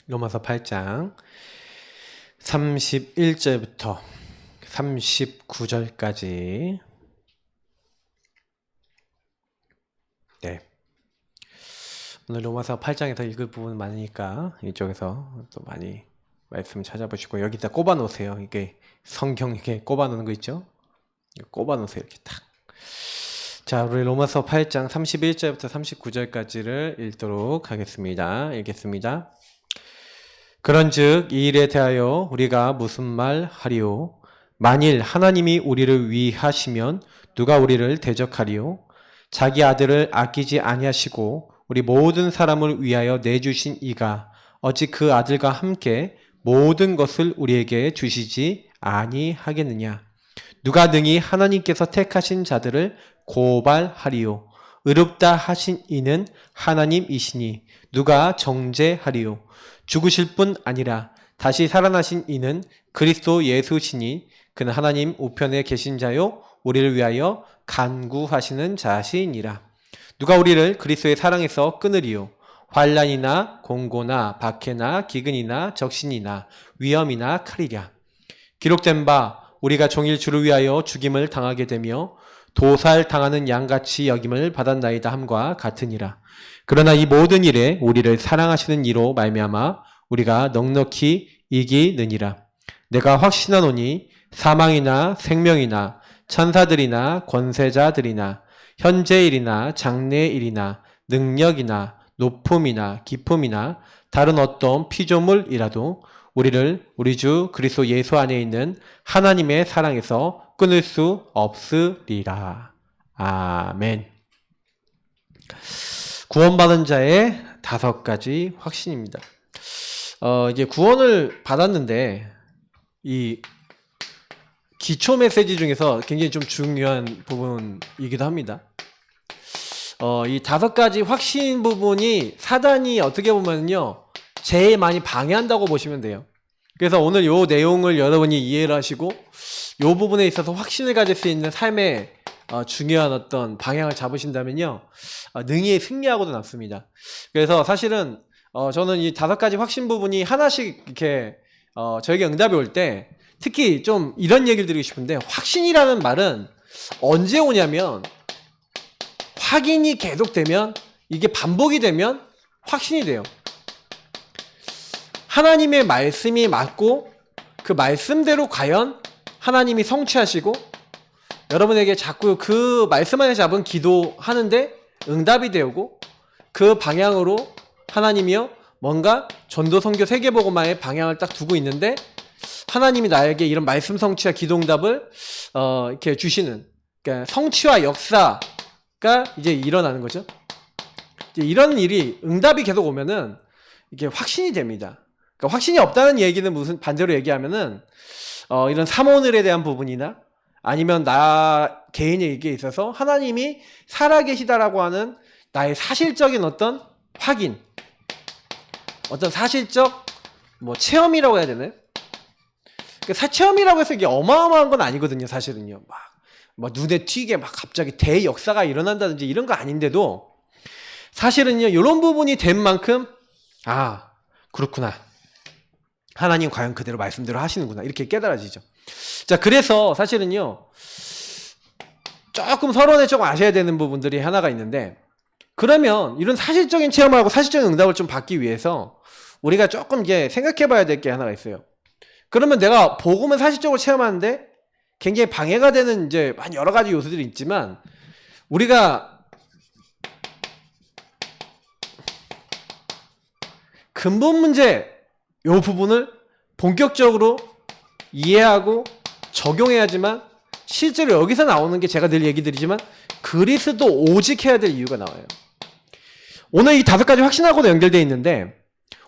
로마서 8장 31절부터 39절까지. 네. 오늘 로마서 8장에서 읽을 부분 많으니까 이쪽에서 또 많이 말씀 찾아보시고 여기다 꼽아 놓으세요. 이게 성경 이렇게 꼽아 놓는 거 있죠? 꼽아 놓으세요. 이렇게 딱. 자, 우리 로마서 8장 31절부터 39절까지를 읽도록 하겠습니다. 읽겠습니다. 그런즉 이 일에 대하여 우리가 무슨 말 하리요? 만일 하나님이 우리를 위하시면 누가 우리를 대적하리요? 자기 아들을 아끼지 아니하시고 우리 모든 사람을 위하여 내주신 이가 어찌 그 아들과 함께 모든 것을 우리에게 주시지 아니하겠느냐? 누가 능히 하나님께서 택하신 자들을 고발하리요? 의롭다 하신 이는 하나님이시니 누가 정죄하리요? 죽으실 뿐 아니라 다시 살아나신 이는 그리스도 예수시니 그는 하나님 우편에 계신 자요 우리를 위하여 간구하시는 자시니라. 누가 우리를 그리스도의 사랑에서 끊으리요? 환난이나 공고나 박해나 기근이나 적신이나 위험이나 칼이랴. 기록된 바 우리가 종일 주를 위하여 죽임을 당하게 되며 도살당하는 양같이 여김을 받았나이다 함과 같으니라. 그러나 이 모든 일에 우리를 사랑하시는 이로 말미암아 우리가 넉넉히 이기느니라. 내가 확신하노니 사망이나 생명이나 천사들이나 권세자들이나 현재일이나 장래일이나 능력이나 높음이나 깊음이나 다른 어떤 피조물이라도 우리를 우리 주 그리스도 예수 안에 있는 하나님의 사랑에서 끊을 수 없으리라. 아멘. 구원받은 자의 5가지 확신입니다. 이제 구원을 받았는데 이 기초 메시지 중에서 굉장히 좀 중요한 부분이기도 합니다. 이 5가지 확신 부분이 사단이 어떻게 보면요 제일 많이 방해한다고 보시면 돼요. 그래서 오늘 요 내용을 여러분이 이해를 하시고 요 부분에 있어서 확신을 가질 수 있는 삶의 중요한 어떤 방향을 잡으신다면요 능히 승리하고도 남습니다. 그래서 사실은 저는 이 5가지 확신 부분이 하나씩 이렇게 저에게 응답이 올 때 특히 좀 이런 얘기를 드리고 싶은데, 확신이라는 말은 언제 오냐면 확인이 계속되면, 이게 반복이 되면 확신이 돼요. 하나님의 말씀이 맞고 그 말씀대로 과연 하나님이 성취하시고 여러분에게 자꾸 그 말씀 안에 잡은 기도하는데 응답이 되고 그 방향으로 하나님이요 뭔가 전도 선교 세계복음화의 방향을 딱 두고 있는데 하나님이 나에게 이런 말씀 성취와 기도 응답을 이렇게 주시는, 그러니까 성취와 역사가 이제 일어나는 거죠. 이제 이런 일이 응답이 계속 오면은 이게 확신이 됩니다. 그러니까 확신이 없다는 얘기는 무슨 반대로 얘기하면은 이런 삼오늘에 대한 부분이나 아니면 나 개인에게 있어서 하나님이 살아계시다라고 하는 나의 사실적인 어떤 확인, 어떤 사실적 체험이라고 해야 되나요? 그러니까 체험이라고 해서 이게 어마어마한 건 아니거든요. 사실은요. 막 눈에 튀게 막 갑자기 대역사가 일어난다든지 이런 거 아닌데도 사실은요 이런 부분이 된 만큼 그렇구나, 하나님 과연 그대로 말씀대로 하시는구나 이렇게 깨달아지죠. 자, 그래서 사실은요 조금 서론에 조금 아셔야 되는 부분들이 하나가 있는데, 그러면 이런 사실적인 체험을 하고 사실적인 응답을 좀 받기 위해서 우리가 조금 이제 생각해 봐야 될 게 하나가 있어요. 그러면 내가 복음을 사실적으로 체험하는데 굉장히 방해가 되는 이제 여러 가지 요소들이 있지만, 우리가 근본 문제 요 부분을 본격적으로 이해하고 적용해야지만 실제로 여기서 나오는 게 제가 늘 얘기 드리지만 그리스도 오직 해야 될 이유가 나와요. 오늘 이 5가지 확신하고도 연결되어 있는데,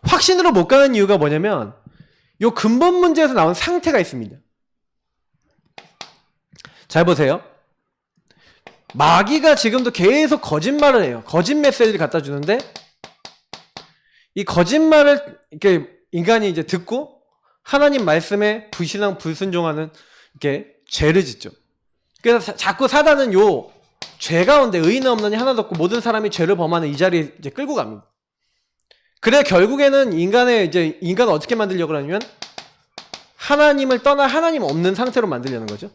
확신으로 못 가는 이유가 뭐냐면 요 근본 문제에서 나온 상태가 있습니다. 잘 보세요. 마귀가 지금도 계속 거짓말을 해요. 거짓 메시지를 갖다 주는데 이 거짓말을 이렇게 인간이 이제 듣고 하나님 말씀에 불신앙 불순종하는 이렇게 죄를 짓죠. 그래서 자꾸 사단은 요 죄 가운데 의인 없느니 하나도 없고 모든 사람이 죄를 범하는 이 자리에 이제 끌고 갑니다. 그래 결국에는 인간을 어떻게 만들려고 하냐면 하나님을 떠나 하나님 없는 상태로 만들려는 거죠.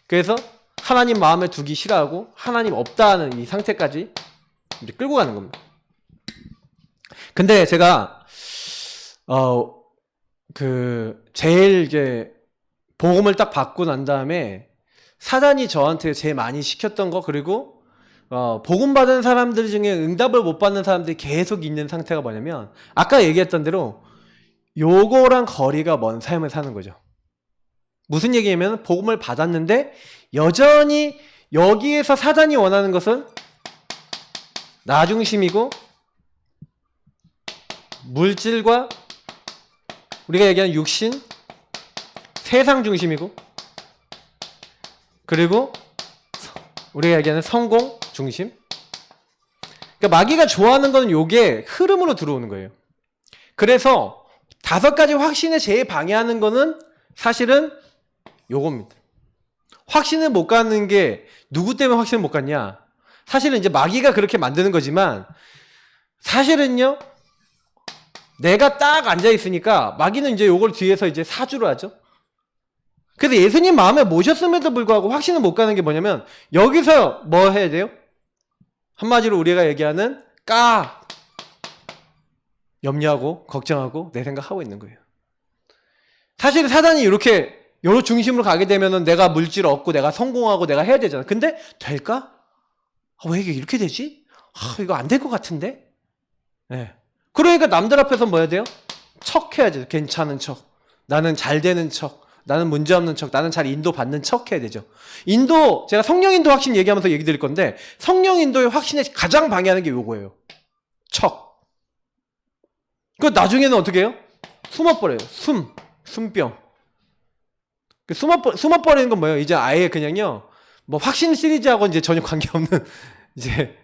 그래서 하나님 마음에 두기 싫어하고 하나님 없다는 이 상태까지 이제 끌고 가는 겁니다. 근데 제가 제일 이제 복음을 딱 받고 난 다음에 사단이 저한테 제일 많이 시켰던 거, 그리고 복음 받은 사람들 중에 응답을 못 받는 사람들이 계속 있는 상태가 뭐냐면 아까 얘기했던 대로 요거랑 거리가 먼 삶을 사는 거죠. 무슨 얘기냐면 복음을 받았는데 여전히 여기에서 사단이 원하는 것은 나 중심이고 물질과 우리가 얘기하는 육신, 세상 중심이고, 그리고 우리가 얘기하는 성공 중심. 그러니까 마귀가 좋아하는 건 요게 흐름으로 들어오는 거예요. 그래서 5가지 확신에 제일 방해하는 거는 사실은 요겁니다. 확신을 못 갖는 게 누구 때문에 확신을 못 갖냐? 사실은 이제 마귀가 그렇게 만드는 거지만 사실은요, 내가 딱 앉아 있으니까 마귀는 이제 요걸 뒤에서 이제 사주를 하죠. 그래서 예수님 마음에 모셨음에도 불구하고 확신을 못 가는 게 뭐냐면 여기서 뭐 해야 돼요? 한마디로 우리가 얘기하는 염려하고 걱정하고 내 생각하고 있는 거예요. 사실 사단이 이렇게 여러 중심으로 가게 되면은 내가 물질 얻고 내가 성공하고 내가 해야 되잖아. 근데 될까? 왜 이게 이렇게 되지? 이거 안 될 것 같은데? 네. 그러니까 남들 앞에서 뭐 해야 돼요? 척해야죠. 괜찮은 척. 나는 잘 되는 척. 나는 문제없는 척. 나는 잘 인도받는 척 해야 되죠. 제가 성령 인도 확신 얘기하면서 얘기 드릴 건데 성령 인도의 확신에 가장 방해하는 게 요거예요. 척. 그 나중에는 어떻게 해요? 숨어버려요. 숨병. 숨어버리는 건 뭐예요? 이제 아예 그냥요, 뭐 확신 시리즈하고 이제 전혀 관계없는, 이제,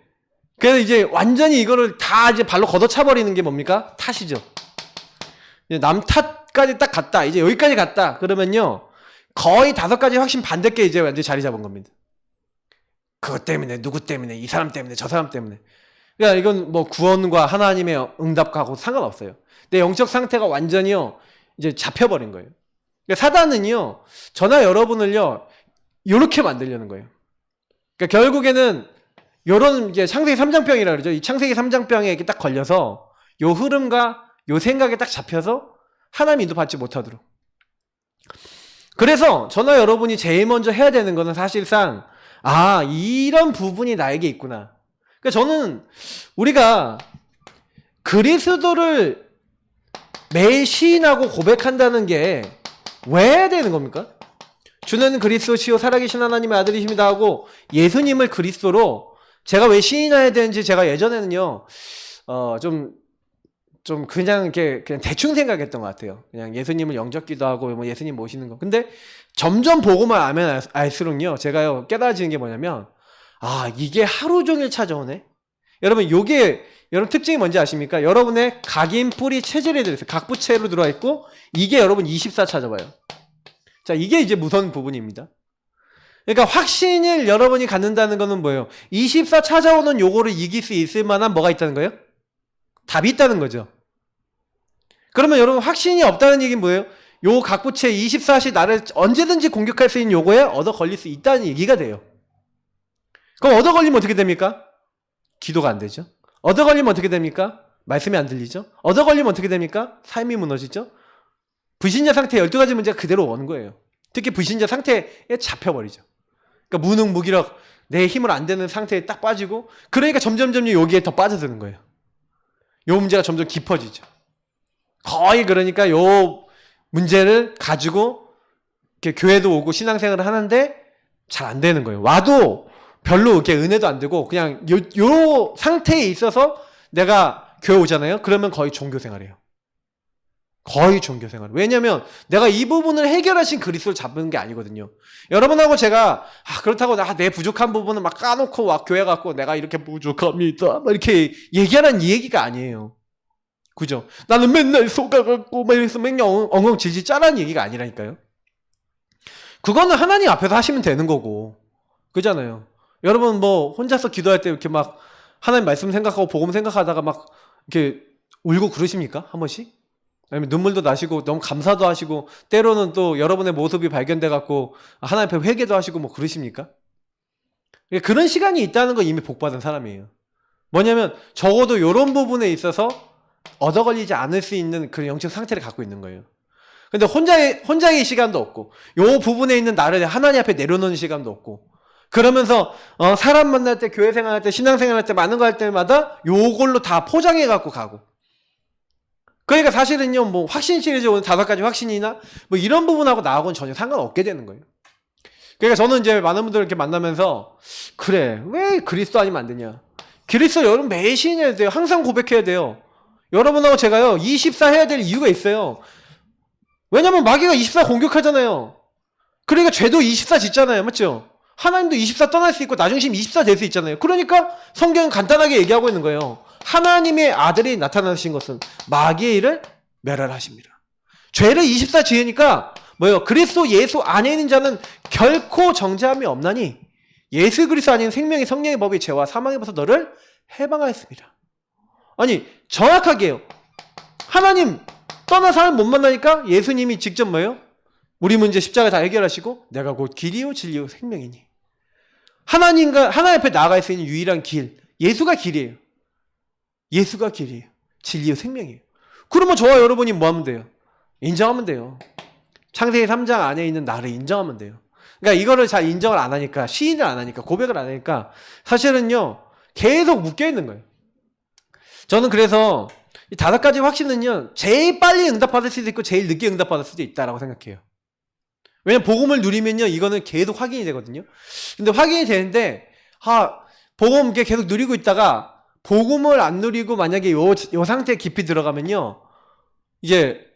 그래서 이제 완전히 이거를 다 이제 발로 걷어차버리는 게 뭡니까? 탓이죠. 남 탓까지 딱 갔다. 이제 여기까지 갔다. 그러면요, 거의 5가지 확신 반대께 이제 완전히 자리 잡은 겁니다. 그것 때문에, 누구 때문에, 이 사람 때문에, 저 사람 때문에. 그러니까 이건 뭐 구원과 하나님의 응답하고 상관없어요. 내 영적 상태가 완전히요, 이제 잡혀버린 거예요. 그러니까 사단은요, 저나 여러분을요, 요렇게 만들려는 거예요. 그러니까 결국에는 요런 이제 창세기 3장병이라 그러죠. 이 창세기 3장병에 이렇게 딱 걸려서 요 흐름과 요 생각에 딱 잡혀서 하나님 인도받지 못하도록. 그래서 저나 여러분이 제일 먼저 해야 되는 거는 사실상 이런 부분이 나에게 있구나. 그러니까 저는 우리가 그리스도를 매일 시인하고 고백한다는 게 왜 해야 되는 겁니까? 주는 그리스도시요 살아계신 하나님의 아들이십니다 하고 예수님을 그리스도로 제가 왜 시인해야 되는지 제가 예전에는요 좀 그냥 이렇게 그냥 대충 생각했던 것 같아요. 그냥 예수님을 영접 기도하고 뭐 예수님 모시는 거. 근데 점점 복음을 알면 알수록요 제가요 깨달아지는 게 뭐냐면 이게 하루 종일 찾아오네. 여러분 여러분 특징이 뭔지 아십니까? 여러분의 각인, 뿌리, 체질에 들어있어요. 각부체로 들어와 있고 이게 여러분 24 찾아봐요. 자, 이게 이제 무서운 부분입니다. 그러니까 확신을 여러분이 갖는다는 거는 뭐예요? 24 찾아오는 요거를 이길 수 있을 만한 뭐가 있다는 거예요? 답이 있다는 거죠. 그러면 여러분 확신이 없다는 얘기는 뭐예요? 요 각부체 24시 나를 언제든지 공격할 수 있는 요거에 얻어 걸릴 수 있다는 얘기가 돼요. 그럼 얻어 걸리면 어떻게 됩니까? 기도가 안 되죠. 얻어 걸리면 어떻게 됩니까? 말씀이 안 들리죠. 얻어 걸리면 어떻게 됩니까? 삶이 무너지죠. 불신자 상태 12가지 문제가 그대로 오는 거예요. 특히 불신자 상태에 잡혀버리죠. 그러니까 무능, 무기력, 내 힘을 안 되는 상태에 딱 빠지고, 그러니까 점점 여기에 더 빠져드는 거예요. 요 문제가 점점 깊어지죠. 거의 그러니까 요 문제를 가지고 이렇게 교회도 오고 신앙생활을 하는데 잘 안 되는 거예요. 와도 별로 이렇게 은혜도 안 되고 그냥 요 상태에 있어서 내가 교회 오잖아요. 그러면 거의 종교생활이에요. 거의 종교생활. 왜냐면 내가 이 부분을 해결하신 그리스도를 잡는 게 아니거든요. 여러분하고 제가 그렇다고 내 부족한 부분을 막 까놓고 교회 갖고 내가 이렇게 부족합니다 막 이렇게 얘기하는 얘기가 아니에요. 그죠? 나는 맨날 속아갖고 막 이래서 맨날 엉엉지지 짜라는 얘기가 아니라니까요. 그거는 하나님 앞에서 하시면 되는 거고, 그잖아요. 여러분 뭐 혼자서 기도할 때 이렇게 막 하나님 말씀 생각하고 복음 생각하다가 막 이렇게 울고 그러십니까? 한 번씩? 아니면 눈물도 나시고 너무 감사도 하시고 때로는 또 여러분의 모습이 발견돼 갖고 하나님 앞에 회개도 하시고 뭐 그러십니까? 그런 시간이 있다는 거 이미 복받은 사람이에요. 뭐냐면 적어도 이런 부분에 있어서 얻어 걸리지 않을 수 있는 그런 영적 상태를 갖고 있는 거예요. 근데 혼자의 시간도 없고 요 부분에 있는 나를 하나님 앞에 내려놓는 시간도 없고 그러면서 사람 만날 때, 교회 생활할 때, 신앙 생활할 때, 많은 거 할 때마다 요걸로 다 포장해 갖고 가고. 그러니까 사실은요, 뭐 확신 시리즈 오는 5가지 확신이나 뭐 이런 부분하고 나하고는 전혀 상관없게 되는 거예요. 그러니까 저는 이제 많은 분들 이렇게 만나면서 그래, 왜 그리스도 아니면 안 되냐? 그리스도 여러분 매일 시인해야 돼요. 항상 고백해야 돼요. 여러분하고 제가요 24 해야 될 이유가 있어요. 왜냐면 마귀가 24 공격하잖아요. 그러니까 죄도 24 짓잖아요. 맞죠? 하나님도 24 떠날 수 있고 나중심 24 될 수 있잖아요. 그러니까 성경은 간단하게 얘기하고 있는 거예요. 하나님의 아들이 나타나신 것은 마귀의 일을 멸하십니다. 죄를 24 지으니까 뭐예요? 그리스도 예수 안에 있는 자는 결코 정죄함이 없나니 예수 그리스도 안에 있는 생명의 성령의 법이 죄와 사망의 법에서 너를 해방하였습니다. 아니 정확하게요. 하나님 떠난 사람 못 만나니까 예수님이 직접 뭐예요? 우리 문제 십자가 다 해결하시고 내가 곧 길이요 진리요 생명이니 하나님 앞에 나아갈 수 있는 유일한 길 예수가 길이에요. 예수가 길이에요. 진리요 생명이에요. 그러면 저와 여러분이 뭐 하면 돼요? 인정하면 돼요. 창세기 3장 안에 있는 나를 인정하면 돼요. 그러니까 이거를 잘 인정을 안 하니까 시인을 안 하니까 고백을 안 하니까 사실은요 계속 묶여 있는 거예요. 저는 그래서 이 5가지 확신은요 제일 빨리 응답받을 수도 있고 제일 늦게 응답받을 수도 있다라고 생각해요. 왜냐면 복음을 누리면요 이거는 계속 확인이 되거든요. 근데 확인이 되는데 복음 이렇게 계속 누리고 있다가 복음을 안 누리고 만약에 요 상태에 깊이 들어가면요 이제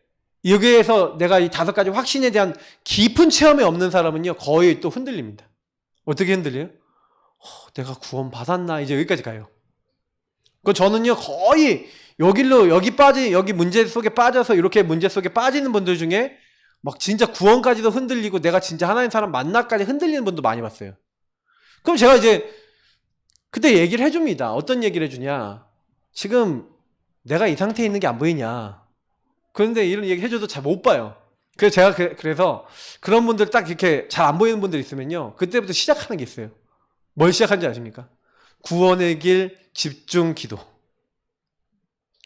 여기에서 내가 이 5가지 확신에 대한 깊은 체험이 없는 사람은요 거의 또 흔들립니다. 어떻게 흔들려요? 내가 구원 받았나 이제 여기까지 가요. 그 저는요 거의 여기 문제 속에 빠져서 이렇게 문제 속에 빠지는 분들 중에 막 진짜 구원까지도 흔들리고 내가 진짜 하나님 사람 만나까지 흔들리는 분도 많이 봤어요. 그럼 제가 이제 그때 얘기를 해줍니다. 어떤 얘기를 해주냐? 지금 내가 이 상태에 있는 게 안 보이냐? 그런데 이런 얘기 해줘도 잘 못 봐요. 그래서 제가 그래서 그런 분들 딱 이렇게 잘 안 보이는 분들 있으면요 그때부터 시작하는 게 있어요. 뭘 시작하는지 아십니까? 구원의 길 집중 기도.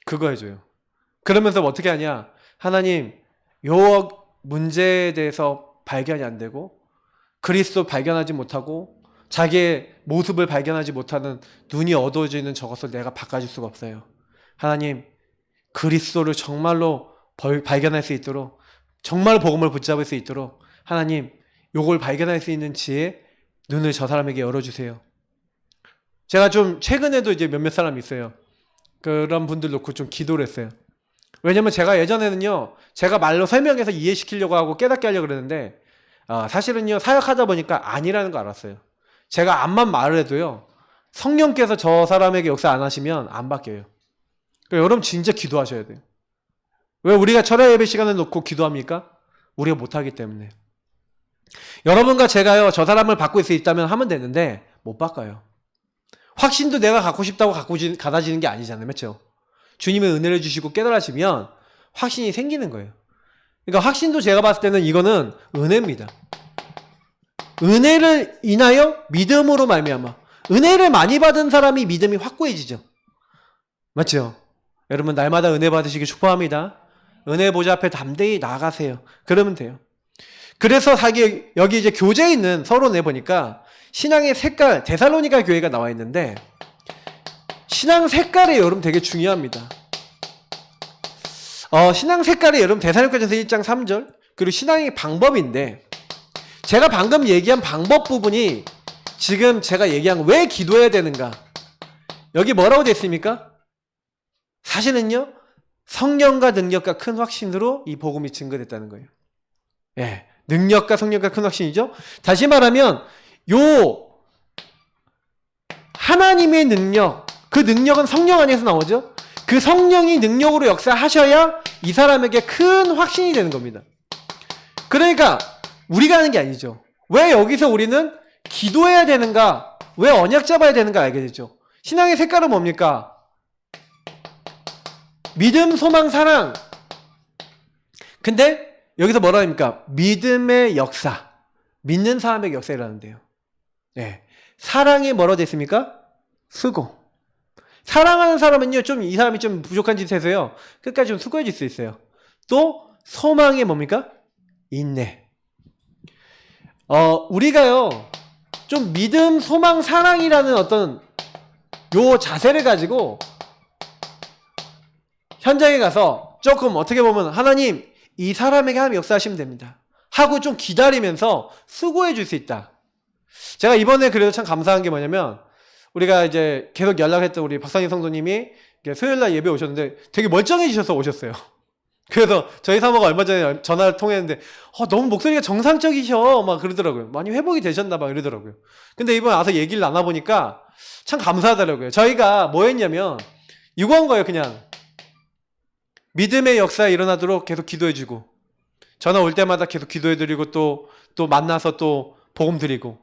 그거 해줘요. 그러면서 뭐 어떻게 하냐? 하나님 요 문제에 대해서 발견이 안 되고 그리스도 발견하지 못하고 자기의 모습을 발견하지 못하는 눈이 어두워지는 저것을 내가 바꿔줄 수가 없어요. 하나님 그리스도를 정말로 발견할 수 있도록 정말 복음을 붙잡을 수 있도록 하나님 요걸 발견할 수 있는 지혜 눈을 저 사람에게 열어주세요. 제가 좀 최근에도 이제 몇몇 사람이 있어요. 그런 분들 놓고 좀 기도를 했어요. 왜냐면 제가 예전에는요 제가 말로 설명해서 이해시키려고 하고 깨닫게 하려고 그랬는데 사실은요 사역하다 보니까 아니라는 거 알았어요. 제가 암만 말을 해도요 성령께서 저 사람에게 역사 안 하시면 안 바뀌어요. 그러니까 여러분 진짜 기도하셔야 돼요. 왜 우리가 철야 예배 시간을 놓고 기도합니까? 우리가 못하기 때문에. 여러분과 제가요 저 사람을 바꿀 수 있다면 하면 되는데 못 바꿔요. 확신도 내가 갖고 싶다고 가다지는 게 아니잖아요. 맞죠? 주님의 은혜를 주시고 깨달아지면 확신이 생기는 거예요. 그러니까 확신도 제가 봤을 때는 이거는 은혜입니다. 은혜를 인하여 믿음으로 말미암아. 은혜를 많이 받은 사람이 믿음이 확고해지죠. 맞죠? 여러분 날마다 은혜 받으시길 축복합니다. 은혜 보좌 앞에 담대히 나아가세요. 그러면 돼요. 그래서 여기 이제 교재에 있는 서론에 보니까 신앙의 색깔, 데살로니가 교회가 나와 있는데 신앙 색깔이 여러분 되게 중요합니다. 신앙 색깔이 여러분 데살로니가전서 1장 3절 그리고 신앙의 방법인데 제가 방금 얘기한 방법 부분이 지금 제가 얘기한 왜 기도해야 되는가 여기 뭐라고 되어 있습니까? 사실은요 성령과 능력과 큰 확신으로 이 복음이 증거됐다는 거예요. 예, 능력과 성령과 큰 확신이죠. 다시 말하면 하나님의 능력, 그 능력은 성령 안에서 나오죠. 그 성령이 능력으로 역사하셔야 이 사람에게 큰 확신이 되는 겁니다. 그러니까 우리가 하는 게 아니죠. 왜 여기서 우리는 기도해야 되는가, 왜 언약 잡아야 되는가 알게 되죠. 신앙의 색깔은 뭡니까? 믿음, 소망, 사랑. 근데 여기서 뭐라 합니까? 믿음의 역사. 믿는 사람의 역사라는데요. 네. 사랑이 뭐라고 되어 있습니까? 수고. 사랑하는 사람은요, 좀 이 사람이 좀 부족한 짓 해서요, 끝까지 좀 수고해줄 수 있어요. 또 소망이 뭡니까? 인내. 우리가요, 좀 믿음, 소망, 사랑이라는 어떤 요 자세를 가지고 현장에 가서 조금 어떻게 보면 하나님, 이 사람에게 하나님 역사하시면 됩니다 하고 좀 기다리면서 수고해 줄 수 있다. 제가 이번에 그래도 참 감사한 게 뭐냐면, 우리가 이제 계속 연락했던 우리 박상희 성도님이 수요일날 예배 오셨는데 되게 멀쩡해지셔서 오셨어요. 그래서 저희 사모가 얼마 전에 전화를 통했는데 너무 목소리가 정상적이셔 막 그러더라고요. 많이 회복이 되셨나 봐 이러더라고요. 근데 이번에 와서 얘기를 나눠보니까 참 감사하더라고요. 저희가 뭐 했냐면 이거 한 거예요. 그냥 믿음의 역사 일어나도록 계속 기도해주고, 전화 올 때마다 계속 기도해드리고, 또 만나서 또 복음 드리고,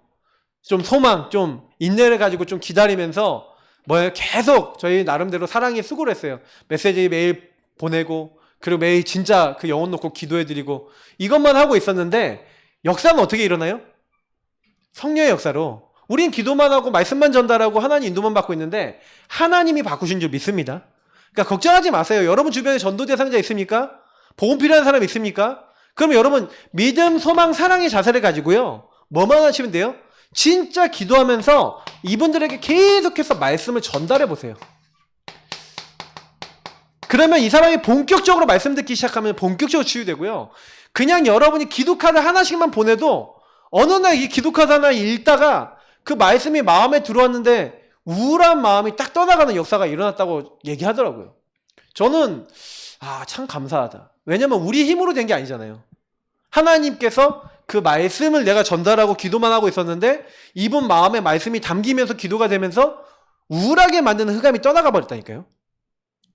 좀 소망, 좀 인내를 가지고 좀 기다리면서 계속 저희 나름대로 사랑의 수고를 했어요. 메시지 매일 보내고, 그리고 매일 진짜 그 영혼 놓고 기도해드리고, 이것만 하고 있었는데 역사는 어떻게 일어나요? 성령의 역사로. 우린 기도만 하고 말씀만 전달하고 하나님 인도만 받고 있는데 하나님이 바꾸신 줄 믿습니다. 그러니까 걱정하지 마세요. 여러분 주변에 전도 대상자 있습니까? 복음 필요한 사람 있습니까? 그럼 여러분 믿음, 소망, 사랑의 자세를 가지고요, 뭐만 하시면 돼요? 진짜 기도하면서 이분들에게 계속해서 말씀을 전달해 보세요. 그러면 이 사람이 본격적으로 말씀 듣기 시작하면 본격적으로 치유되고요. 그냥 여러분이 기도카드 하나씩만 보내도 어느 날 이 기도카드 하나 읽다가 그 말씀이 마음에 들어왔는데 우울한 마음이 딱 떠나가는 역사가 일어났다고 얘기하더라고요. 저는 참 감사하다. 왜냐면 우리 힘으로 된 게 아니잖아요. 하나님께서 그 말씀을 내가 전달하고 기도만 하고 있었는데 이분 마음에 말씀이 담기면서 기도가 되면서 우울하게 만드는 흑암이 떠나가 버렸다니까요.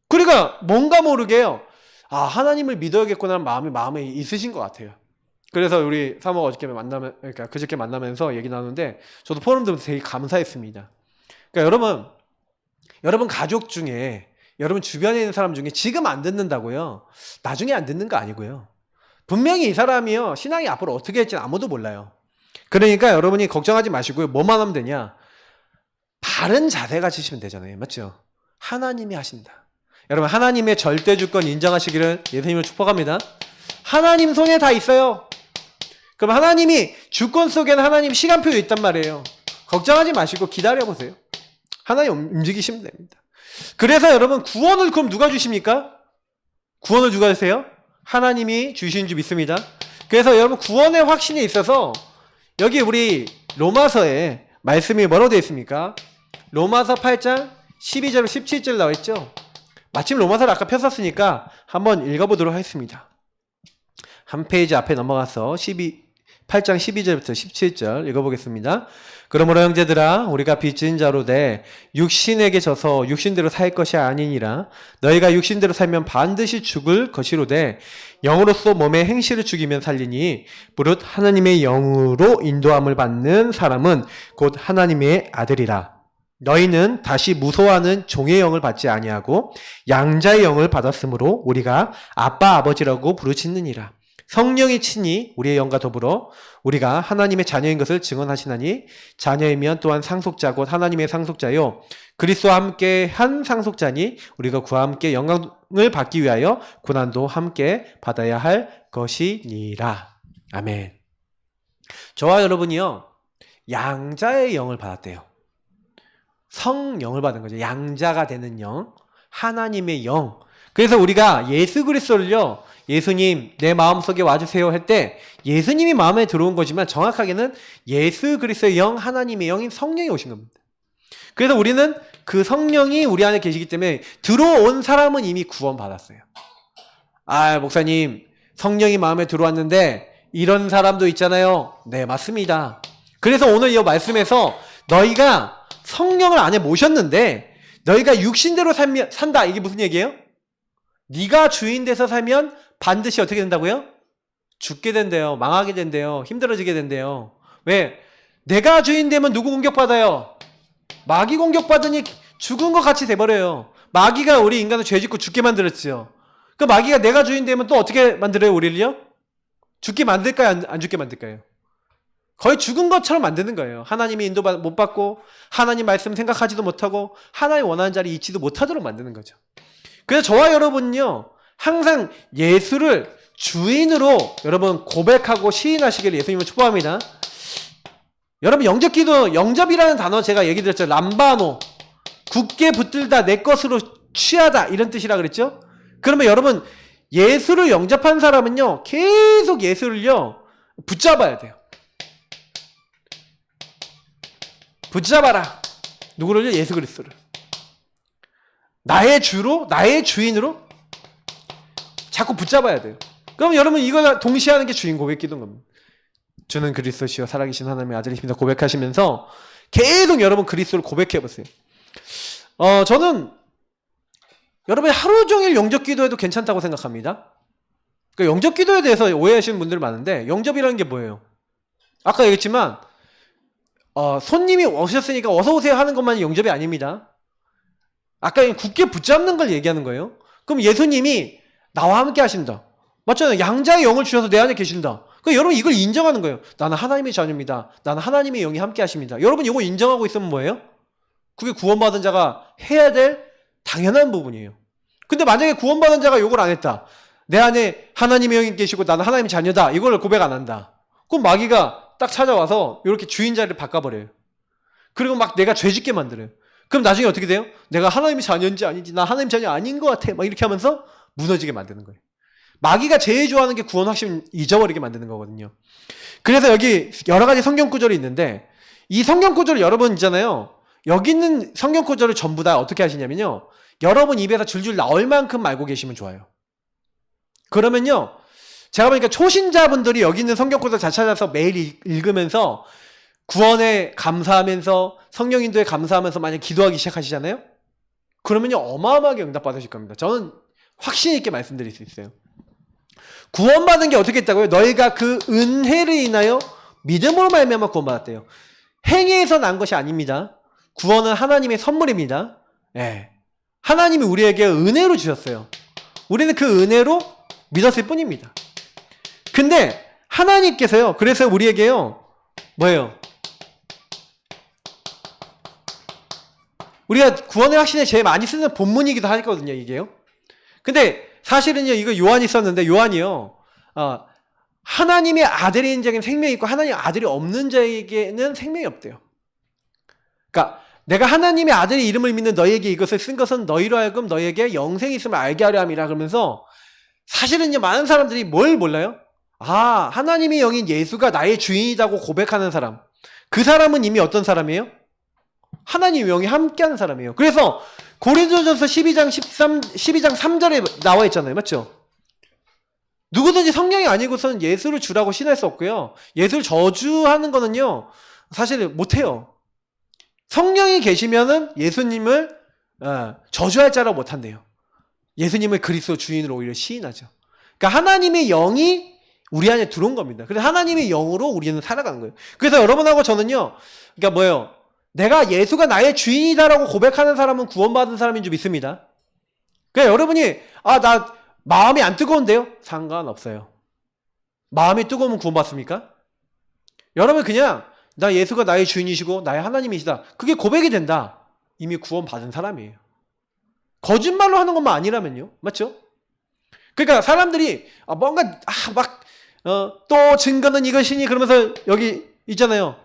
그러니까 뭔가 모르게요, 하나님을 믿어야겠구나 하는 마음에 있으신 것 같아요. 그래서 우리 사모가 그러니까 그저께 만나면서 얘기 나누는데 저도 포럼 들으면서 되게 감사했습니다. 그러니까 여러분 가족 중에, 여러분 주변에 있는 사람 중에 지금 안 듣는다고요, 나중에 안 듣는 거 아니고요. 분명히 이 사람이요, 신앙이 앞으로 어떻게 할지는 아무도 몰라요. 그러니까 여러분이 걱정하지 마시고요, 뭐만 하면 되냐? 바른 자세 가지시면 되잖아요. 맞죠? 하나님이 하신다. 여러분 하나님의 절대 주권 인정하시기를 예수님을 축복합니다. 하나님 손에 다 있어요. 그럼 하나님이 주권 속에는 하나님 시간표가 있단 말이에요. 걱정하지 마시고 기다려보세요. 하나님 움직이시면 됩니다. 그래서 여러분 구원을 그럼 누가 주십니까? 구원을 누가 주세요? 하나님이 주신 줄 믿습니다. 그래서 여러분 구원의 확신이 있어서 여기 우리 로마서에 말씀이 뭐라고 되어 있습니까? 로마서 8장 12절 17절 나와 있죠. 마침 로마서를 아까 폈었으니까 한번 읽어보도록 하겠습니다. 한 페이지 앞에 넘어가서 8장 12절부터 17절 읽어보겠습니다. 그러므로 형제들아, 우리가 빚진 자로 돼 육신에게 져서 육신대로 살 것이 아니니라. 너희가 육신대로 살면 반드시 죽을 것이로되 영으로서 몸의 행실을 죽이면 살리니 무릇 하나님의 영으로 인도함을 받는 사람은 곧 하나님의 아들이라. 너희는 다시 무소하는 종의 영을 받지 아니하고 양자의 영을 받았으므로 우리가 아빠 아버지라고 부르짖느니라. 성령이 친히 우리의 영과 더불어 우리가 하나님의 자녀인 것을 증언하시나니 자녀이면 또한 상속자 곧 하나님의 상속자요 그리스도와 함께 한 상속자니 우리가 그와 함께 영광을 받기 위하여 고난도 함께 받아야 할 것이니라. 아멘. 저와 여러분이요, 양자의 영을 받았대요. 성령을 받은 거죠. 양자가 되는 영, 하나님의 영. 그래서 우리가 예수 그리스도를요, 예수님 내 마음속에 와주세요 할 때 예수님이 마음에 들어온 거지만 정확하게는 예수 그리스도의 영, 하나님의 영인 성령이 오신 겁니다. 그래서 우리는 그 성령이 우리 안에 계시기 때문에 들어온 사람은 이미 구원받았어요. 목사님 성령이 마음에 들어왔는데 이런 사람도 있잖아요. 네, 맞습니다. 그래서 오늘 이 말씀에서 너희가 성령을 안에 모셨는데 너희가 육신대로 산다. 이게 무슨 얘기예요? 네가 주인 돼서 살면 반드시 어떻게 된다고요? 죽게 된대요. 망하게 된대요. 힘들어지게 된대요. 왜? 내가 주인 되면 누구 공격받아요? 마귀 공격받으니 죽은 것 같이 돼버려요. 마귀가 우리 인간을 죄짓고 죽게 만들었지요. 그 마귀가 내가 주인 되면 또 어떻게 만들어요, 우리를요? 죽게 만들까요, 안 죽게 만들까요? 거의 죽은 것처럼 만드는 거예요. 하나님의 인도 못 받고, 하나님 말씀 생각하지도 못하고, 하나님 원하는 자리에 있지도 못하도록 만드는 거죠. 그래서 저와 여러분은요, 항상 예수를 주인으로 여러분 고백하고 시인하시기를 예수님을 축복합니다. 여러분 영접기도, 영접이라는 단어 제가 얘기 드렸죠. 람바노, 굳게 붙들다, 내 것으로 취하다, 이런 뜻이라 그랬죠. 그러면 여러분 예수를 영접한 사람은요, 계속 예수를요 붙잡아야 돼요. 붙잡아라. 누구를요? 예수 그리스도를. 나의 주로, 나의 주인으로 자꾸 붙잡아야 돼요. 그럼 여러분 이거 동시에 하는 게 주인 고백 기도인 겁니다. 주는 그리스도시요 살아계신 하나님의 아들이십니다 고백하시면서 계속 여러분 그리스도를 고백해 보세요. 저는 여러분이 하루 종일 영접 기도해도 괜찮다고 생각합니다. 그러니까 영접 기도에 대해서 오해하시는 분들이 많은데, 영접이라는 게 뭐예요? 아까 얘기했지만 손님이 오셨으니까 어서 오세요 하는 것만이 영접이 아닙니다. 아까 굳게 붙잡는 걸 얘기하는 거예요. 그럼 예수님이 나와 함께 하신다. 맞잖아요. 양자의 영을 주셔서 내 안에 계신다. 그러니까 여러분 이걸 인정하는 거예요. 나는 하나님의 자녀입니다. 나는 하나님의 영이 함께 하십니다. 여러분 이거 인정하고 있으면 뭐예요? 그게 구원받은 자가 해야 될 당연한 부분이에요. 근데 만약에 구원받은 자가 이걸 안 했다. 내 안에 하나님의 영이 계시고 나는 하나님의 자녀다. 이걸 고백 안 한다. 그럼 마귀가 딱 찾아와서 이렇게 주인 자리를 바꿔버려요. 그리고 막 내가 죄짓게 만들어요. 그럼 나중에 어떻게 돼요? 내가 하나님의 자녀인지 아닌지, 나 하나님 자녀 아닌 것 같아. 막 이렇게 하면서 무너지게 만드는 거예요. 마귀가 제일 좋아하는 게 구원 확신 잊어버리게 만드는 거거든요. 그래서 여기 여러 가지 성경 구절이 있는데, 이 성경 구절을 여러분 있잖아요. 여기 있는 성경 구절을 전부 다 어떻게 하시냐면요, 여러분 입에서 줄줄 나올 만큼 알고 계시면 좋아요. 그러면요, 제가 보니까 초신자분들이 여기 있는 성경 구절 잘 찾아서 매일 읽으면서 구원에 감사하면서 성령 인도에 감사하면서 만약 기도하기 시작하시잖아요. 그러면요 어마어마하게 응답받으실 겁니다. 저는 확신 있게 말씀드릴 수 있어요. 구원받은 게 어떻게 했다고요? 너희가 그 은혜를 인하여 믿음으로 말미암아 구원받았대요. 행위에서 난 것이 아닙니다. 구원은 하나님의 선물입니다. 예. 하나님이 우리에게 은혜로 주셨어요. 우리는 그 은혜로 믿었을 뿐입니다. 근데 하나님께서요, 그래서 우리에게요 뭐예요? 우리가 구원의 확신에 제일 많이 쓰는 본문이기도 하거든요, 이게요. 근데 사실은요, 이거 요한이 썼는데, 요한이요, 하나님의 아들인 자에게는 생명이 있고 하나님의 아들이 없는 자에게는 생명이 없대요. 그러니까 내가 하나님의 아들의 이름을 믿는 너희에게 이것을 쓴 것은 너희로 하여금 너희에게 영생이 있음을 알게 하려 함이라. 그러면서 사실은요, 많은 사람들이 뭘 몰라요? 하나님의 영인 예수가 나의 주인이라고 고백하는 사람, 그 사람은 이미 어떤 사람이에요? 하나님의 영이 함께하는 사람이에요. 그래서 고린도전서 12장 3절에 나와 있잖아요. 맞죠? 누구든지 성령이 아니고서는 예수를 주라고 신할 수 없고요. 예수를 저주하는 거는요, 사실 못해요. 성령이 계시면은 예수님을 저주할 자라고 못한대요. 예수님을 그리스도 주인으로 오히려 시인하죠. 그러니까 하나님의 영이 우리 안에 들어온 겁니다. 그래서 하나님의 영으로 우리는 살아가는 거예요. 그래서 여러분하고 저는요, 그러니까 뭐예요? 내가 예수가 나의 주인이다라고 고백하는 사람은 구원받은 사람인 줄 믿습니다. 그러니까 여러분이 나 마음이 안 뜨거운데요? 상관없어요. 마음이 뜨거우면 구원받습니까? 여러분 그냥 나 예수가 나의 주인이시고 나의 하나님이시다, 그게 고백이 된다, 이미 구원받은 사람이에요. 거짓말로 하는 것만 아니라면요. 맞죠? 그러니까 사람들이 뭔가 또 증거는 이것이니 그러면서 여기 있잖아요.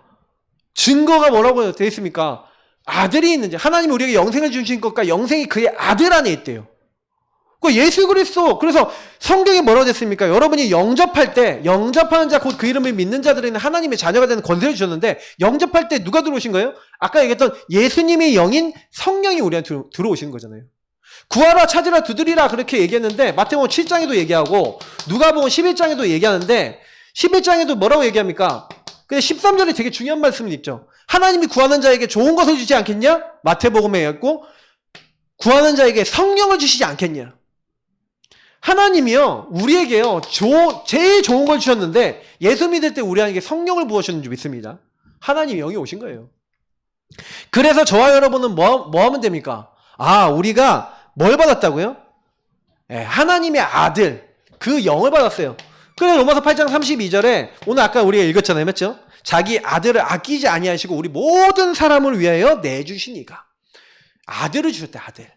증거가 뭐라고 되어 있습니까? 아들이 있는지, 하나님이 우리에게 영생을 주신 것과 영생이 그의 아들 안에 있대요. 그 예수 그리스도. 그래서 성경에 뭐라고 됐습니까? 여러분이 영접할 때, 영접하는 자 곧 그 이름을 믿는 자들에는 하나님의 자녀가 되는 권세를 주셨는데, 영접할 때 누가 들어오신 거예요? 아까 얘기했던 예수님의 영인 성령이 우리한테 들어오신 거잖아요. 구하라, 찾으라, 두드리라 그렇게 얘기했는데, 마태복음 7장에도 얘기하고 누가복음 11장에도 얘기하는데, 11장에도 뭐라고 얘기합니까? 근데 13절에 되게 중요한 말씀을 읽죠. 하나님이 구하는 자에게 좋은 것을 주지 않겠냐? 마태복음에 있고, 구하는 자에게 성령을 주시지 않겠냐? 하나님이요, 우리에게요, 제일 좋은 걸 주셨는데, 예수 믿을 때 우리에게 성령을 부어주셨는 줄 믿습니다. 하나님의 영이 오신 거예요. 그래서 저와 여러분은 뭐 하면 됩니까? 우리가 뭘 받았다고요? 예, 하나님의 아들, 그 영을 받았어요. 그래 로마서 8장 32절에 오늘 아까 우리가 읽었잖아요. 맞죠? 자기 아들을 아끼지 아니하시고 우리 모든 사람을 위하여 내주시니까. 아들을 주셨대, 아들.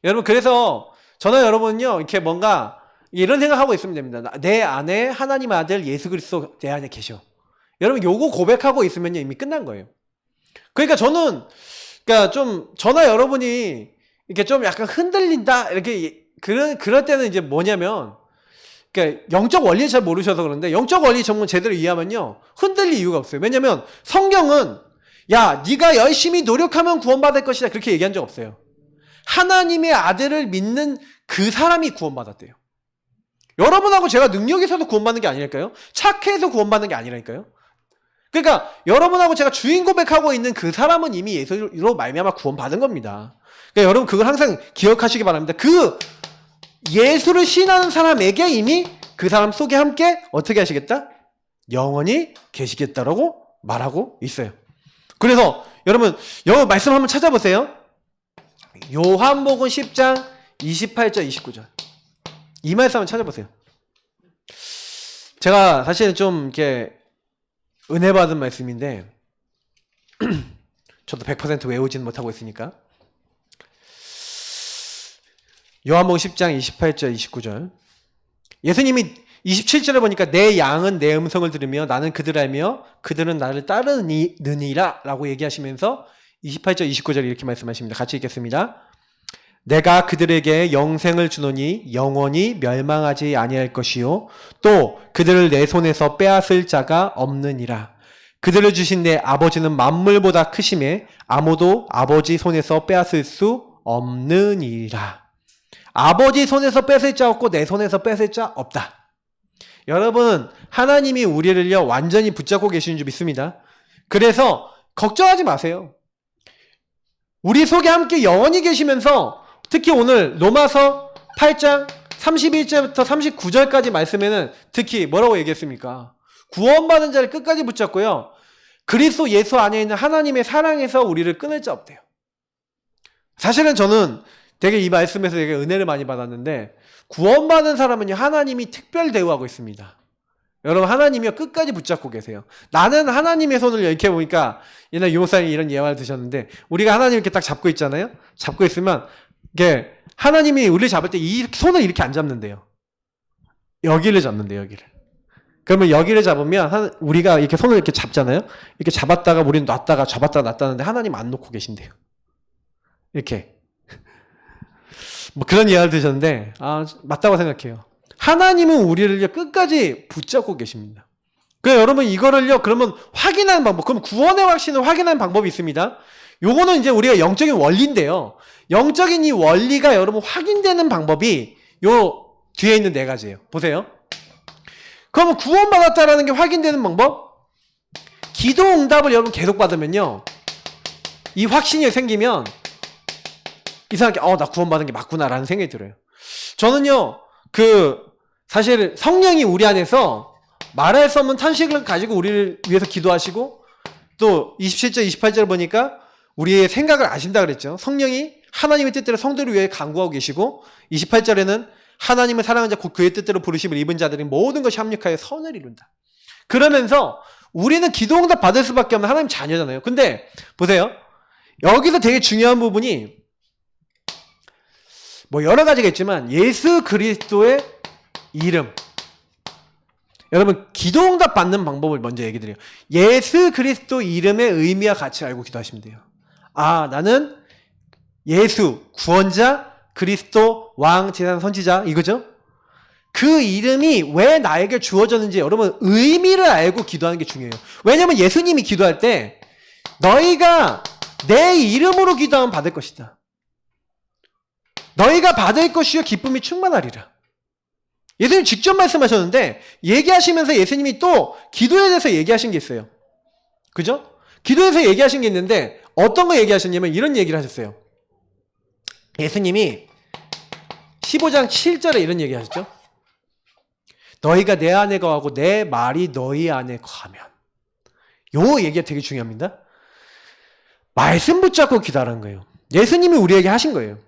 여러분, 그래서 저는 여러분은요, 이렇게 뭔가 이런 생각하고 있으면 됩니다. 내 안에 하나님의 아들 예수 그리스도 내 안에 계셔. 여러분, 요거 고백하고 있으면 이미 끝난 거예요. 그러니까 저는, 그러니까 좀, 저나 여러분이 이렇게 좀 약간 흔들린다, 이렇게, 그럴 때는 이제 뭐냐면, 그러니까 영적 원리를 잘 모르셔서 그런데 영적 원리 전문 제대로 이해하면요 흔들릴 이유가 없어요. 왜냐면 성경은 야 네가 열심히 노력하면 구원받을 것이다 그렇게 얘기한 적 없어요. 하나님의 아들을 믿는 그 사람이 구원받았대요. 여러분하고 제가 능력이 있어서 구원받는 게 아니랄까요? 착해서 구원받는 게 아니라니까요. 그러니까 여러분하고 제가 주인 고백하고 있는 그 사람은 이미 예수로 말미암아 구원받은 겁니다. 그러니까 여러분 그걸 항상 기억하시기 바랍니다. 그 예수를 신하는 사람에게 이미 그 사람 속에 함께 어떻게 하시겠다? 영원히 계시겠다라고 말하고 있어요. 그래서 여러분 말씀 한번 찾아보세요. 요한복음 10장 28절 29절 이 말씀 한번 찾아보세요. 제가 사실은 좀 이렇게 은혜 받은 말씀인데 저도 100% 외우지는 못하고 있으니까 요한복음 10장 28절 29절 예수님이 27절에 보니까 내 양은 내 음성을 들으며 나는 그들을 알며 그들은 나를 따르느니라 라고 얘기하시면서 28절 29절 이렇게 말씀하십니다. 같이 읽겠습니다. 내가 그들에게 영생을 주노니 영원히 멸망하지 아니할 것이요 또 그들을 내 손에서 빼앗을 자가 없느니라. 그들을 주신 내 아버지는 만물보다 크심에 아무도 아버지 손에서 빼앗을 수 없느니라. 아버지 손에서 뺏을 자 없고 내 손에서 뺏을 자 없다. 여러분 하나님이 우리를요 완전히 붙잡고 계시는 줄 믿습니다. 그래서 걱정하지 마세요. 우리 속에 함께 영원히 계시면서 특히 오늘 로마서 8장 31절부터 39절까지 말씀에는 특히 뭐라고 얘기했습니까? 구원받은 자를 끝까지 붙잡고요. 그리스도 예수 안에 있는 하나님의 사랑에서 우리를 끊을 자 없대요. 사실은 저는 되게 이 말씀에서 되게 은혜를 많이 받았는데 구원받은 사람은요 하나님이 특별 대우하고 있습니다. 여러분 하나님이요 끝까지 붙잡고 계세요. 나는 하나님의 손을 이렇게 보니까 옛날 유목사님이 이런 예화를 드셨는데 우리가 하나님 이렇게 딱 잡고 있잖아요. 잡고 있으면 이게 하나님이 우리를 잡을 때 이 손을 이렇게 안 잡는데요. 여기를 잡는데요. 여기를. 그러면 여기를 잡으면 우리가 이렇게 손을 이렇게 잡잖아요. 이렇게 잡았다가 우리는 놨다가 잡았다가 놨다는데 하나님 안 놓고 계신대요. 이렇게. 뭐 그런 예화를 드셨는데 맞다고 생각해요. 하나님은 우리를 끝까지 붙잡고 계십니다. 그래서 여러분 이거를요 그러면 확인하는 방법, 그럼 구원의 확신을 확인하는 방법이 있습니다. 요거는 이제 우리가 영적인 원리인데요. 영적인 이 원리가 여러분 확인되는 방법이 요 뒤에 있는 네 가지예요. 보세요. 그러면 구원받았다라는 게 확인되는 방법? 기도 응답을 여러분 계속 받으면요 이 확신이 생기면 이상하게 나 구원받은 게 맞구나라는 생각이 들어요. 저는요 사실 성령이 우리 안에서 말할 수 없는 탄식을 가지고 우리를 위해서 기도하시고 또 27절 28절 보니까 우리의 생각을 아신다 그랬죠. 성령이 하나님의 뜻대로 성도를 위해 간구하고 계시고 28절에는 하나님을 사랑하는 자 곧 그의 뜻대로 부르심을 입은 자들이 모든 것이 합력하여 선을 이룬다. 그러면서 우리는 기도 응답 받을 수밖에 없는 하나님 자녀잖아요. 근데 보세요. 여기서 되게 중요한 부분이 뭐 여러 가지가 있지만 예수 그리스도의 이름. 여러분 기도응답 받는 방법을 먼저 얘기 드려요. 예수 그리스도 이름의 의미와 같이 알고 기도하시면 돼요. 나는 예수 구원자 그리스도 왕 제사장 선지자 이거죠. 그 이름이 왜 나에게 주어졌는지 여러분 의미를 알고 기도하는 게 중요해요. 왜냐하면 예수님이 기도할 때 너희가 내 이름으로 기도하면 받을 것이다. 너희가 받을 것이요 기쁨이 충만하리라. 예수님 직접 말씀하셨는데 얘기하시면서 예수님이 또 기도에 대해서 얘기하신 게 있어요. 그죠? 기도에서 얘기하신 게 있는데 어떤 거 얘기하셨냐면 이런 얘기를 하셨어요. 예수님이 15장 7절에 이런 얘기 하셨죠. 너희가 내 안에 거하고 내 말이 너희 안에 거하면. 요 얘기가 되게 중요합니다. 말씀 붙잡고 기도하라는 거예요. 예수님이 우리에게 하신 거예요.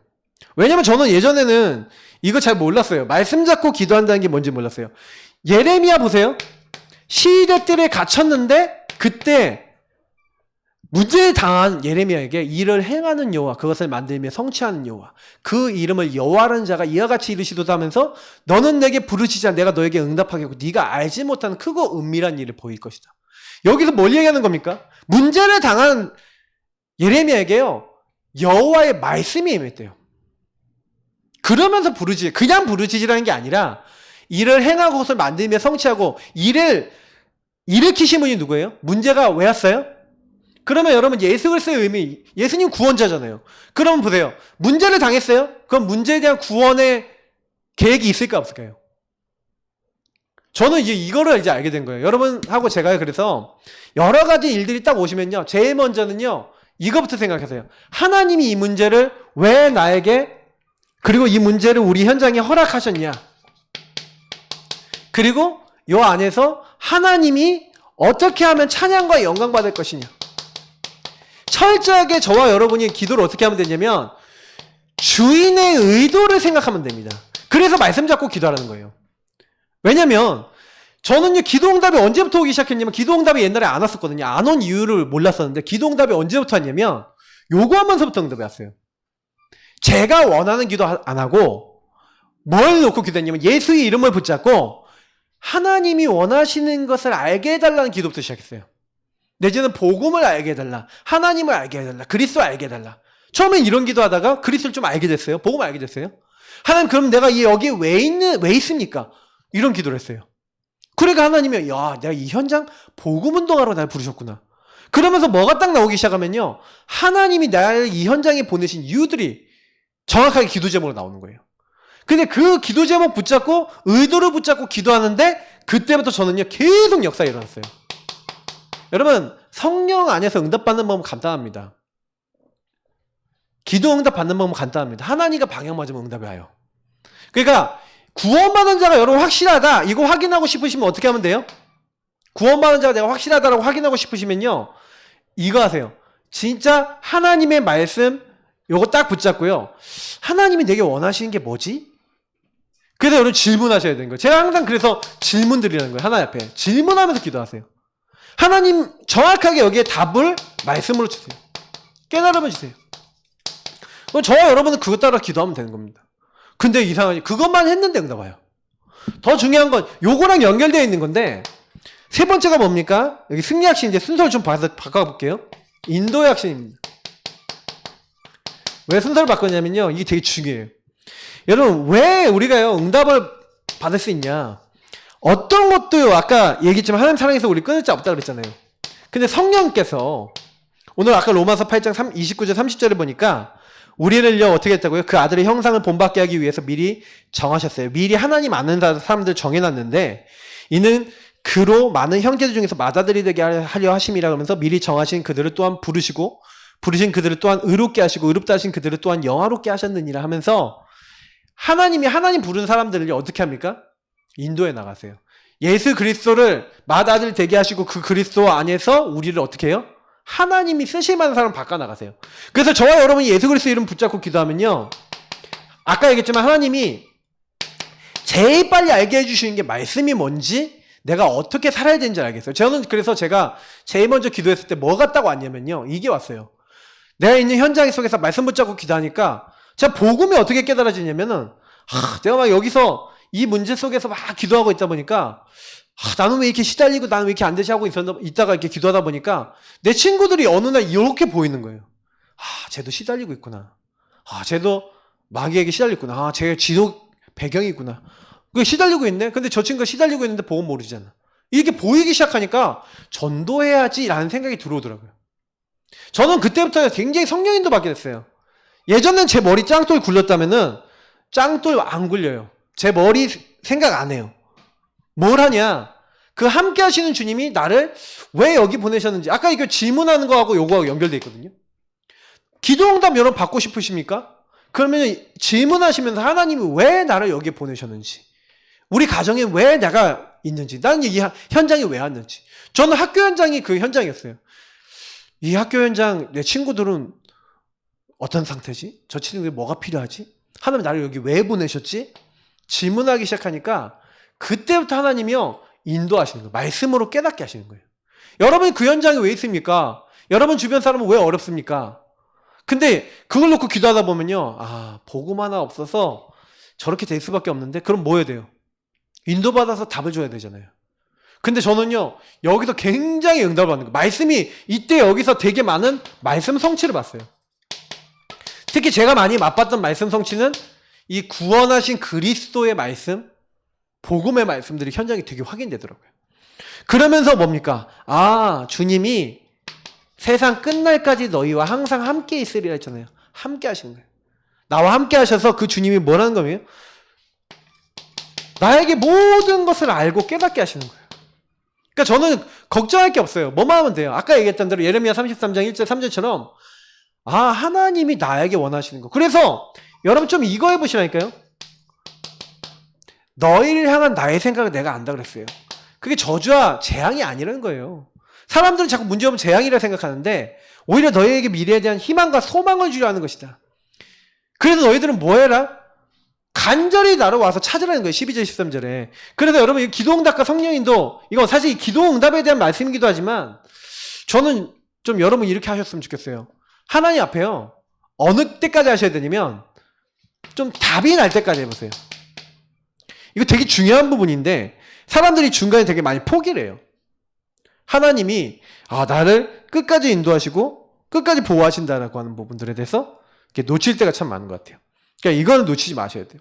왜냐면 저는 예전에는 이거 잘 몰랐어요. 말씀 잡고 기도한다는 게 뭔지 몰랐어요. 예레미야 보세요. 시대들에 갇혔는데 그때 문제에 당한 예레미야에게 이를 행하는 여호와, 그것을 만들며 성취하는 여호와, 그 이름을 여호와라는 자가 이와 같이 이르시도다 하면서 너는 내게 부르시자 내가 너에게 응답하겠고 네가 알지 못하는 크고 은밀한 일을 보일 것이다. 여기서 뭘 얘기하는 겁니까? 문제를 당한 예레미야에게요, 여호와의 말씀이 임했대요. 그러면서 부르짖, 그냥 부르짖으라는 게 아니라 이를 행하고 그것을 만들며 성취하고 일을 일으키신 분이 누구예요? 문제가 왜 왔어요? 그러면 여러분 예수 그리스도의 의미, 예수님 구원자잖아요. 그러면 보세요. 문제를 당했어요? 그럼 문제에 대한 구원의 계획이 있을까 없을까요? 저는 이제 이거를 이제 알게 된 거예요. 여러분하고 제가 그래서 여러 가지 일들이 딱 오시면요, 제일 먼저는요 이거부터 생각하세요. 하나님이 이 문제를 왜 나에게, 그리고 이 문제를 우리 현장에 허락하셨냐, 그리고 요 안에서 하나님이 어떻게 하면 찬양과 영광 받을 것이냐. 철저하게 저와 여러분이 기도를 어떻게 하면 되냐면 주인의 의도를 생각하면 됩니다. 그래서 말씀 잡고 기도하라는 거예요. 왜냐면 저는요, 기도응답이 언제부터 오기 시작했냐면, 기도응답이 옛날에 안 왔었거든요. 안 온 이유를 몰랐었는데 기도응답이 언제부터 왔냐면 요구하면서부터 응답이 왔어요. 제가 원하는 기도 안 하고 뭘 놓고 기도했냐면 예수의 이름을 붙잡고 하나님이 원하시는 것을 알게 해달라는 기도부터 시작했어요. 내지는 복음을 알게 해달라, 하나님을 알게 해달라, 그리스도 알게 해달라. 처음엔 이런 기도하다가 그리스도를 좀 알게 됐어요. 복음을 알게 됐어요. 하나님, 그럼 내가 여기 왜 있습니까? 이런 기도를 했어요. 그러니까 하나님이, 야, 내가 이 현장 복음 운동하러 날 부르셨구나. 그러면서 뭐가 딱 나오기 시작하면요, 하나님이 나를 이 현장에 보내신 이유들이 정확하게 기도 제목으로 나오는 거예요. 근데 그 기도 제목 붙잡고 의도를 붙잡고 기도하는데 그때부터 저는요 계속 역사가 일어났어요. 여러분, 성령 안에서 응답받는 방법은 간단합니다. 기도 응답 받는 방법은 간단합니다. 하나님과 방향 맞으면 응답이 와요. 그러니까 구원받은 자가 여러분 확실하다, 이거 확인하고 싶으시면 어떻게 하면 돼요? 구원받은 자가 내가 확실하다라고 확인하고 싶으시면요, 이거 하세요. 진짜 하나님의 말씀 요거 딱 붙잡고요, 하나님이 내게 원하시는 게 뭐지? 그래서 여러분 질문하셔야 되는 거예요. 제가 항상 그래서 질문 드리는 거예요. 하나님 앞에 질문하면서 기도하세요. 하나님 정확하게 여기에 답을 말씀으로 주세요. 깨달음을 주세요. 그럼 저와 여러분은 그것 따라 기도하면 되는 겁니다. 근데 이상하게 그것만 했는데 응답 와요. 더 중요한 건 요거랑 연결되어 있는 건데, 세 번째가 뭡니까? 여기 승리학신, 이제 순서를 좀 바꿔볼게요. 인도의 학신입니다. 왜 순서를 바꿨냐면요, 이게 되게 중요해요. 여러분, 왜 우리가요 응답을 받을 수 있냐? 어떤 것도요, 아까 얘기했지만 하나님 사랑해서 우리 끊을 자 없다 그랬잖아요. 근데 성령께서 오늘 아까 로마서 8장 29절 30절에 보니까 우리를요 어떻게 했다고요? 그 아들의 형상을 본받게 하기 위해서 미리 정하셨어요. 미리 하나님 아는 사람들 정해놨는데 이는 그로 많은 형제들 중에서 맏아들이 되게 하려 하심이라 그러면서 미리 정하신 그들을 또한 부르시고 부르신 그들을 또한 의롭게 하시고 의롭다 하신 그들을 또한 영화롭게 하셨느니라 하면서 하나님이 하나님 부른 사람들을 어떻게 합니까? 인도에 나가세요. 예수 그리스도를 맏아들 되게 하시고 그 그리스도 안에서 우리를 어떻게 해요? 하나님이 쓰실 만한 사람 바꿔 나가세요. 그래서 저와 여러분이 예수 그리스도 이름 붙잡고 기도하면요, 아까 얘기했지만 하나님이 제일 빨리 알게 해주시는 게 말씀이 뭔지, 내가 어떻게 살아야 되는지 알겠어요. 저는 그래서 제가 제일 먼저 기도했을 때 뭐가 딱 왔냐면요, 이게 왔어요. 내가 있는 현장 속에서 말씀 붙잡고 기도하니까 제가 복음이 어떻게 깨달아지냐면은, 내가 막 여기서 이 문제 속에서 막 기도하고 있다 보니까 나는 왜 이렇게 시달리고 나는 왜 이렇게 안 되지 하고 있다가 이렇게 기도하다 보니까 내 친구들이 어느 날 이렇게 보이는 거예요. 쟤도 시달리고 있구나. 쟤도 마귀에게 시달리구나. 쟤 지도 배경이 있구나. 그 시달리고 있네. 근데 저 친구가 시달리고 있는데 복음 모르잖아. 이렇게 보이기 시작하니까 전도해야지라는 생각이 들어오더라고요. 저는 그때부터 굉장히 성령인도 받게 됐어요. 예전엔 제 머리 짱돌 굴렸다면은 짱돌 안 굴려요. 제 머리 생각 안 해요. 뭘 하냐? 그 함께 하시는 주님이 나를 왜 여기 보내셨는지. 아까 이거 질문하는 거하고 요거하고 연결되어 있거든요. 기도응답 여러분 받고 싶으십니까? 그러면 질문하시면서 하나님이 왜 나를 여기에 보내셨는지, 우리 가정에 왜 내가 있는지, 나는 이 현장에 왜 왔는지. 저는 학교 현장이 그 현장이었어요. 이 학교 현장 내 친구들은 어떤 상태지? 저 친구에게 뭐가 필요하지? 하나님 나를 여기 왜 보내셨지? 질문하기 시작하니까 그때부터 하나님이요 인도하시는 거예요. 말씀으로 깨닫게 하시는 거예요. 여러분 그 현장에 왜 있습니까? 여러분 주변 사람은 왜 어렵습니까? 근데 그걸 놓고 기도하다 보면요, 아 복음 하나 없어서 저렇게 될 수밖에 없는데 그럼 뭐 해야 돼요? 인도받아서 답을 줘야 되잖아요. 근데 저는요 여기서 굉장히 응답을 받는 거예요. 말씀이 이때 여기서 되게 많은 말씀 성취를 봤어요. 특히 제가 많이 맛봤던 말씀 성취는 이 구원하신 그리스도의 말씀, 복음의 말씀들이 현장에 되게 확인되더라고요. 그러면서 뭡니까? 아 주님이 세상 끝날까지 너희와 항상 함께 있으리라 했잖아요. 함께 하시는 거예요. 나와 함께 하셔서 그 주님이 뭐라는 거예요? 나에게 모든 것을 알고 깨닫게 하시는 거예요. 그러니까 저는 걱정할 게 없어요. 뭐만 하면 돼요. 아까 얘기했던 대로 예레미야 33장 1절 3절처럼 아 하나님이 나에게 원하시는 거. 그래서 여러분 좀 이거 해보시라니까요. 너희를 향한 나의 생각을 내가 안다 그랬어요. 그게 저주와 재앙이 아니라는 거예요. 사람들은 자꾸 문제없는 재앙이라 생각하는데 오히려 너희에게 미래에 대한 희망과 소망을 주려 하는 것이다. 그래서 너희들은 뭐 해라? 간절히 나로 와서 찾으라는 거예요. 12절 13절에. 그래서 여러분 이 기도응답과 성령인도 이건 사실 이 기도응답에 대한 말씀이기도 하지만 저는 좀 여러분 이렇게 하셨으면 좋겠어요. 하나님 앞에요. 어느 때까지 하셔야 되냐면 좀 답이 날 때까지 해보세요. 이거 되게 중요한 부분인데 사람들이 중간에 되게 많이 포기를 해요. 하나님이 나를 끝까지 인도하시고 끝까지 보호하신다라고 하는 부분들에 대해서 이렇게 놓칠 때가 참 많은 것 같아요. 그러니까 이거는 놓치지 마셔야 돼요.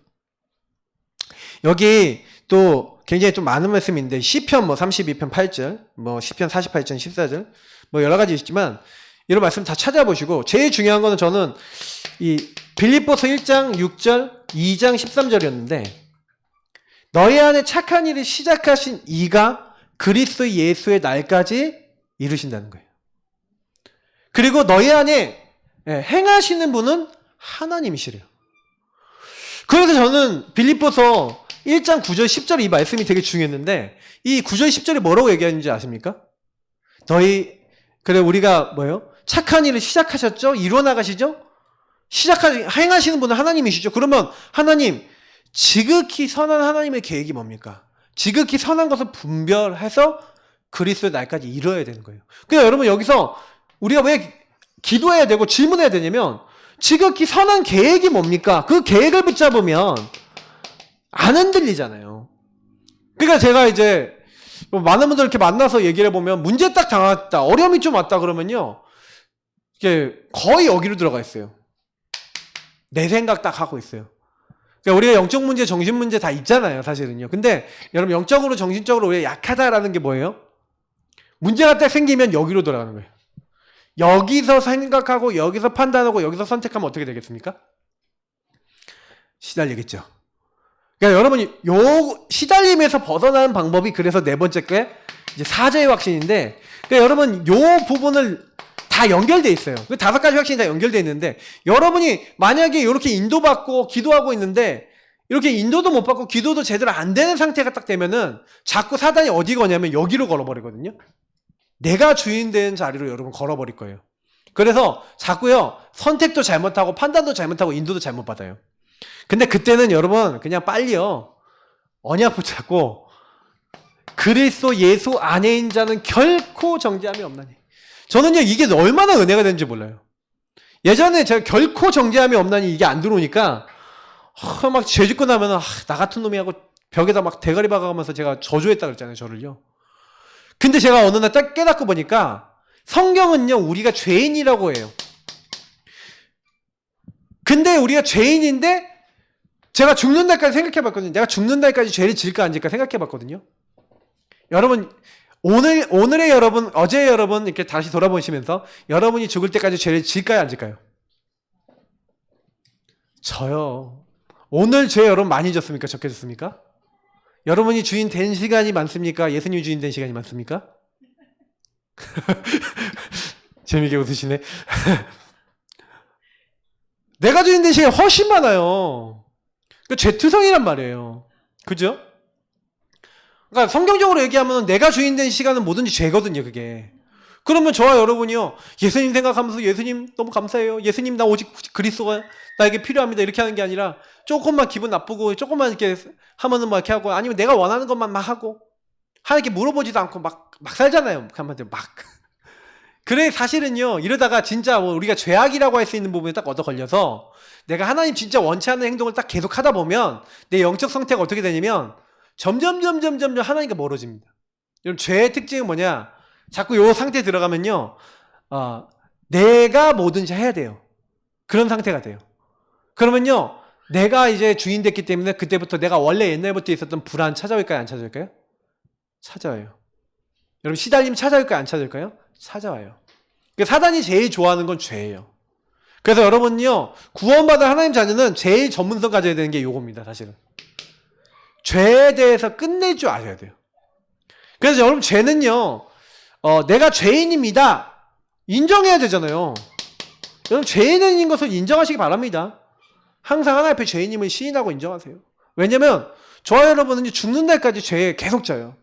여기 또 굉장히 좀 많은 말씀인데 시편 32편 8절, 시편 48편 14절 여러 가지 있지만 이런 말씀 다 찾아보시고 제일 중요한 거는 저는 이 빌립보서 1장 6절, 2장 13절이었는데 너희 안에 착한 일을 시작하신 이가 그리스도 예수의 날까지 이루신다는 거예요. 그리고 너희 안에 행하시는 분은 하나님이시래요. 그래서 저는 빌립보서 1장 9절 10절 이 말씀이 되게 중요했는데 이 9절 10절이 뭐라고 얘기하는지 아십니까? 우리가 뭐예요? 착한 일을 시작하셨죠? 이루어 나가시죠? 행하시는 분은 하나님이시죠? 그러면 하나님 지극히 선한 하나님의 계획이 뭡니까? 지극히 선한 것을 분별해서 그리스도의 날까지 이루어야 되는 거예요. 그러니까 여러분 여기서 우리가 왜 기도해야 되고 질문해야 되냐면 지극히 선한 계획이 뭡니까? 그 계획을 붙잡으면 안 흔들리잖아요. 그러니까 제가 이제 많은 분들 이렇게 만나서 얘기를 해보면 문제 딱 당했다, 어려움이 좀 왔다 그러면요. 이게 거의 여기로 들어가 있어요. 내 생각 딱 하고 있어요. 그러니까 우리가 영적 문제, 정신 문제 다 있잖아요, 사실은요. 근데 여러분 영적으로, 정신적으로 우리가 약하다라는 게 뭐예요? 문제가 딱 생기면 여기로 돌아가는 거예요. 여기서 생각하고 여기서 판단하고 여기서 선택하면 어떻게 되겠습니까? 시달리겠죠. 그러니까 여러분이 요 시달림에서 벗어나는 방법이 그래서 네 번째 게 이제 사제의 확신인데 그러니까 여러분 요 부분을 다 연결돼 있어요. 그 5가지 확신이 다 연결돼 있는데 여러분이 만약에 이렇게 인도받고 기도하고 있는데 이렇게 인도도 못 받고 기도도 제대로 안 되는 상태가 딱 되면은 자꾸 사단이 어디 거냐면 여기로 걸어버리거든요. 내가 주인 된 자리로 여러분 걸어버릴 거예요. 그래서 자꾸요 선택도 잘못하고 판단도 잘못하고 인도도 잘못 받아요. 근데 그때는 여러분 그냥 빨리요 언약 붙잡고 그리스도 예수 안에인 자는 결코 정죄함이 없나니. 저는요 이게 얼마나 은혜가 되는지 몰라요. 예전에 제가 결코 정죄함이 없나니 이게 안 들어오니까 막 죄 짓고 나면 나 같은 놈이 하고 벽에다 막 대가리 박아가면서 제가 저주했다 그랬잖아요, 저를요. 근데 제가 어느 날 딱 깨닫고 보니까 성경은요 우리가 죄인이라고 해요. 근데 우리가 죄인인데 제가 죽는 날까지 생각해 봤거든요. 내가 죽는 날까지 죄를 질까 안 질까 생각해 봤거든요. 여러분 오늘의 여러분, 어제의 여러분 이렇게 다시 돌아보시면서 여러분이 죽을 때까지 죄를 질까요 안 질까요? 저요. 오늘 죄 여러분 많이 졌습니까? 적게 졌습니까? 여러분이 주인 된 시간이 많습니까? 예수님 주인 된 시간이 많습니까? 재미있게 웃으시네. 내가 주인 된 시간이 훨씬 많아요. 그 죄투성이란 말이에요. 그죠? 그러니까 성경적으로 얘기하면 내가 주인 된 시간은 뭐든지 죄거든요, 그게. 그러면 저와 여러분이요, 예수님 생각하면서 예수님 너무 감사해요. 예수님 나 오직 그리스도가 나에게 필요합니다. 이렇게 하는 게 아니라 조금만 기분 나쁘고 조금만 이렇게 하면은 막 이렇게 하고, 아니면 내가 원하는 것만 막 하고, 하나님께 물어보지도 않고 막 살잖아요. 한마디로 막. 그래, 사실은요, 이러다가 진짜 뭐 우리가 죄악이라고 할 수 있는 부분에 딱 얻어 걸려서 내가 하나님 진짜 원치 않는 행동을 딱 계속 하다 보면 내 영적 상태가 어떻게 되냐면 점점 하나님과 멀어집니다. 여러분, 죄의 특징은 뭐냐? 자꾸 요 상태에 들어가면요, 내가 뭐든지 해야 돼요. 그런 상태가 돼요. 그러면요, 내가 이제 주인 됐기 때문에 그때부터 내가 원래 옛날부터 있었던 불안 찾아올까요? 안 찾아올까요? 찾아와요. 여러분, 시달림 찾아올까요? 안 찾아올까요? 찾아와요. 사단이 제일 좋아하는 건 죄예요. 그래서 여러분요, 구원받은 하나님 자녀는 제일 전문성 가져야 되는 게 요겁니다. 사실은 죄에 대해서 끝낼 줄 아셔야 돼요. 그래서 여러분, 죄는요, 내가 죄인입니다 인정해야 되잖아요. 여러분, 죄인인 것을 인정하시기 바랍니다. 항상 하나님 앞에 죄인임을 시인하고 인정하세요. 왜냐면 저와 여러분은 죽는 날까지 죄에 계속 져요.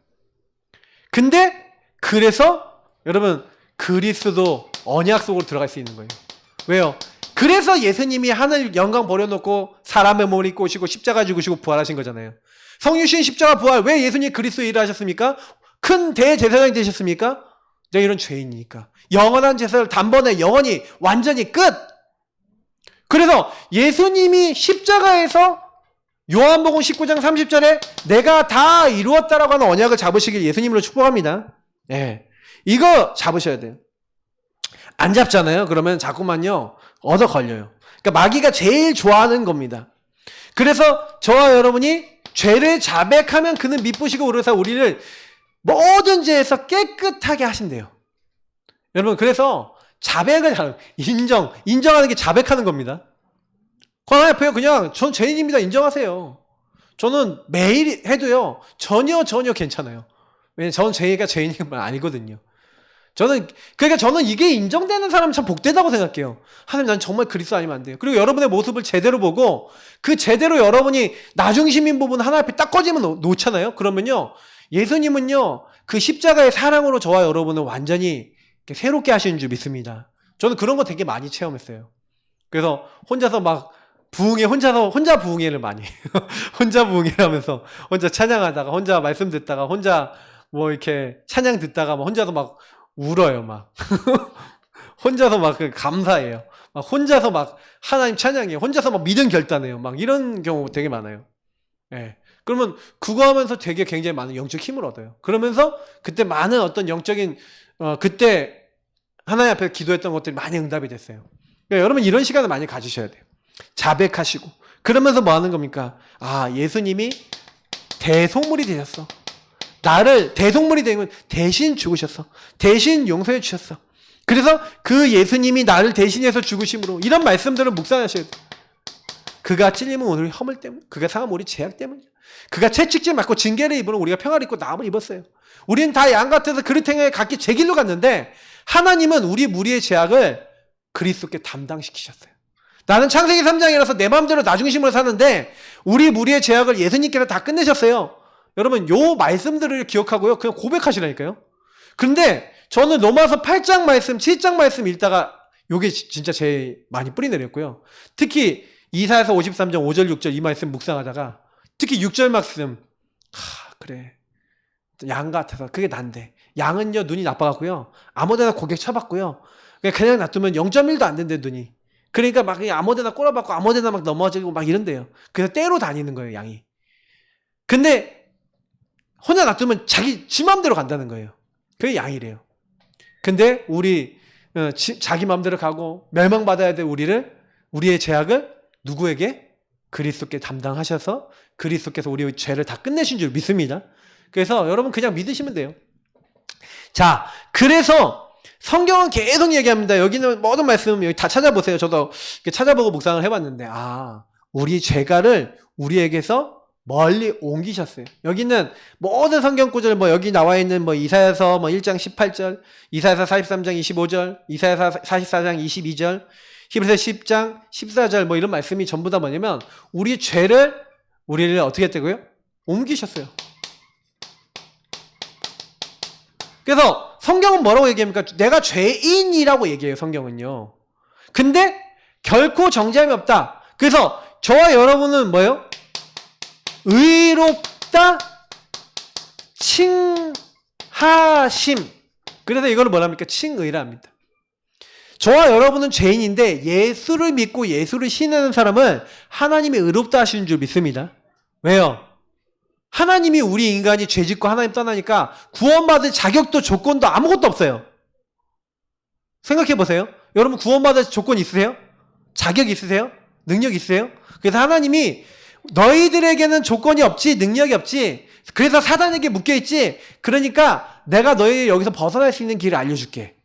근데 그래서 여러분, 그리스도 언약 속으로 들어갈 수 있는 거예요. 왜요? 그래서 예수님이 하늘 영광 버려놓고 사람의 몸을 입고 오시고 십자가 죽으시고 부활하신 거잖아요. 성유신 십자가 부활, 왜 예수님이 그리스도 일을 하셨습니까? 큰 대제사장이 되셨습니까? 내가 이런 죄인이니까. 영원한 제사를 단번에 영원히 완전히 끝! 그래서 예수님이 십자가에서 요한복음 19장 30절에 내가 다 이루었다라고 하는 언약을 잡으시길 예수님으로 축복합니다. 예. 이거 잡으셔야 돼요. 안 잡잖아요. 그러면 자꾸만요, 얻어 걸려요. 그러니까 마귀가 제일 좋아하는 겁니다. 그래서 저와 여러분이 죄를 자백하면 그는 미쁘시고 그래서 우리를 모든 죄에서 깨끗하게 하신대요. 여러분, 그래서 자백을 인정하는 게 자백하는 겁니다. 하나님 앞에 그냥 전 죄인입니다 인정하세요. 저는 매일 해도요, 전혀 괜찮아요. 왜냐면 저는 죄가 죄인인 건 아니거든요. 그러니까 저는 이게 인정되는 사람은 참 복되다고 생각해요. 하나님, 난 정말 그리스도 아니면 안 돼요. 그리고 여러분의 모습을 제대로 보고 그 제대로 여러분이 나중심인 부분 하나 앞에 딱 꺼지면 놓잖아요. 그러면요, 예수님은요, 그 십자가의 사랑으로 저와 여러분을 완전히 새롭게 하시는 줄 믿습니다. 저는 그런 거 되게 많이 체험했어요. 그래서 혼자서 막 혼자 부흥회를 많이 해요. 혼자 부흥회를 하면서 혼자 찬양하다가 혼자 말씀 듣다가 혼자 뭐 이렇게 찬양 듣다가 막 혼자서 막 울어요. 막 혼자서 막 감사해요. 막 혼자서 막 하나님 찬양해요. 혼자서 막 믿음 결단해요. 막 이런 경우 되게 많아요. 예. 그러면 그거 하면서 되게 굉장히 많은 영적 힘을 얻어요. 그러면서 그때 많은 어떤 영적인 그때 하나님 앞에 기도했던 것들이 많이 응답이 됐어요. 그러니까 여러분, 이런 시간을 많이 가지셔야 돼요. 자백하시고. 그러면서 뭐 하는 겁니까? 예수님이 대속물이 되셨어. 나를 대속물이 되면 대신 죽으셨어. 대신 용서해 주셨어. 그래서 그 예수님이 나를 대신해서 죽으심으로, 이런 말씀들을 묵상하셔야 돼요. 그가 찔림은 우리 허물 때문, 그가 상함은 우리 죄악 때문이야. 그가 채찍질 맞고 징계를 입으면 우리가 평화를 입고 나음을 입었어요. 우리는 다 양 같아서 그릇행에 각기 제 길로 갔는데 하나님은 우리 무리의 죄악을 그리스도께 담당시키셨어요. 나는 창세기 3장이라서 내 마음대로 나중심으로 사는데 우리 무리의 죄악을 예수님께서 다 끝내셨어요. 여러분, 요 말씀들을 기억하고요, 그냥 고백하시라니까요. 그런데 저는 로마서 8장 말씀, 7장 말씀 읽다가 요게 진짜 제일 많이 뿌리 내렸고요. 특히 이사야서 53장 5절 6절 이 말씀 묵상하다가 특히 6절 말씀, 그래, 양 같아서 그게 난데, 양은요 눈이 나빠갖고요 아무데나 고개 쳐봤고요 그냥 놔두면 0.1도 안 된대, 눈이. 그러니까 막 그냥 아무데나 꼬라박고 아무데나 막 넘어지고 막 이런대요. 그래서 때로 다니는 거예요, 양이. 근데 혼자 놔두면 지 맘대로 간다는 거예요. 그게 양이래요. 근데 자기 맘대로 가고 멸망받아야 될 우리의 죄악을 누구에게? 그리스도께 담당하셔서 그리스도께서 우리의 죄를 다 끝내신 줄 믿습니다. 그래서 여러분 그냥 믿으시면 돼요. 자, 그래서 성경은 계속 얘기합니다. 여기는 모든 말씀 여기 다 찾아보세요. 저도 찾아보고 묵상을 해봤는데, 우리 죄가를 우리에게서 멀리 옮기셨어요. 여기는 모든 성경 구절, 여기 나와 있는 이사야서 1장 18절, 이사야서 43장 25절, 이사야서 44장 22절, 히브리서 10장 14절 이런 말씀이 전부 다 뭐냐면 우리를 어떻게 했다고요? 옮기셨어요. 그래서 성경은 뭐라고 얘기합니까? 내가 죄인이라고 얘기해요, 성경은요. 근데 결코 정죄함이 없다. 그래서 저와 여러분은 뭐예요? 의롭다 칭하심. 그래서 이걸 뭐라 합니까? 칭의라 합니다. 저와 여러분은 죄인인데 예수를 믿고 예수를 신뢰하는 사람은 하나님이 의롭다 하시는 줄 믿습니다. 왜요? 하나님이 우리 인간이 죄짓고 하나님 떠나니까 구원받을 자격도 조건도 아무것도 없어요. 생각해 보세요. 여러분 구원받을 조건 있으세요? 자격 있으세요? 능력 있으세요? 그래서 하나님이 너희들에게는 조건이 없지, 능력이 없지, 그래서 사단에게 묶여있지, 그러니까 내가 너희 여기서 벗어날 수 있는 길을 알려줄게.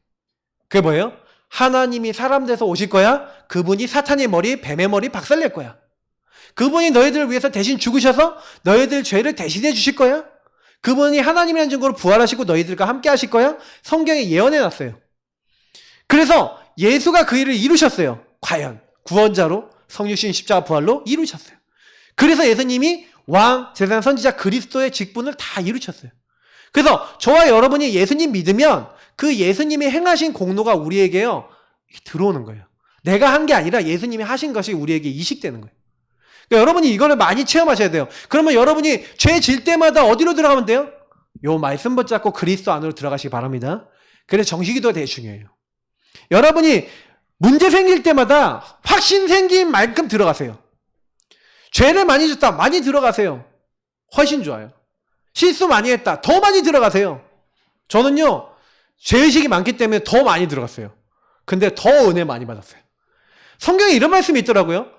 그게 뭐예요? 하나님이 사람 돼서 오실 거야. 그분이 사탄의 머리, 뱀의 머리 박살낼 거야. 그분이 너희들을 위해서 대신 죽으셔서 너희들 죄를 대신해 주실 거야. 그분이 하나님이라는 증거로 부활하시고 너희들과 함께 하실 거야. 성경에 예언해 놨어요. 그래서 예수가 그 일을 이루셨어요. 과연 구원자로 성육신 십자가 부활로 이루셨어요. 그래서 예수님이 왕, 제사장, 선지자, 그리스도의 직분을 다 이루셨어요. 그래서 저와 여러분이 예수님 믿으면 그 예수님이 행하신 공로가 우리에게요 들어오는 거예요. 내가 한 게 아니라 예수님이 하신 것이 우리에게 이식되는 거예요. 그러니까 여러분이 이거를 많이 체험하셔야 돼요. 그러면 여러분이 죄 질 때마다 어디로 들어가면 돼요? 요 말씀 붙잡고 그리스도 안으로 들어가시기 바랍니다. 그래서 정식기도가 되게 중요해요. 여러분이 문제 생길 때마다 확신 생긴 만큼 들어가세요. 죄를 많이 졌다, 많이 들어가세요. 훨씬 좋아요. 실수 많이 했다, 더 많이 들어가세요. 저는요 죄의식이 많기 때문에 더 많이 들어갔어요. 근데 더 은혜 많이 받았어요. 성경에 이런 말씀이 있더라고요.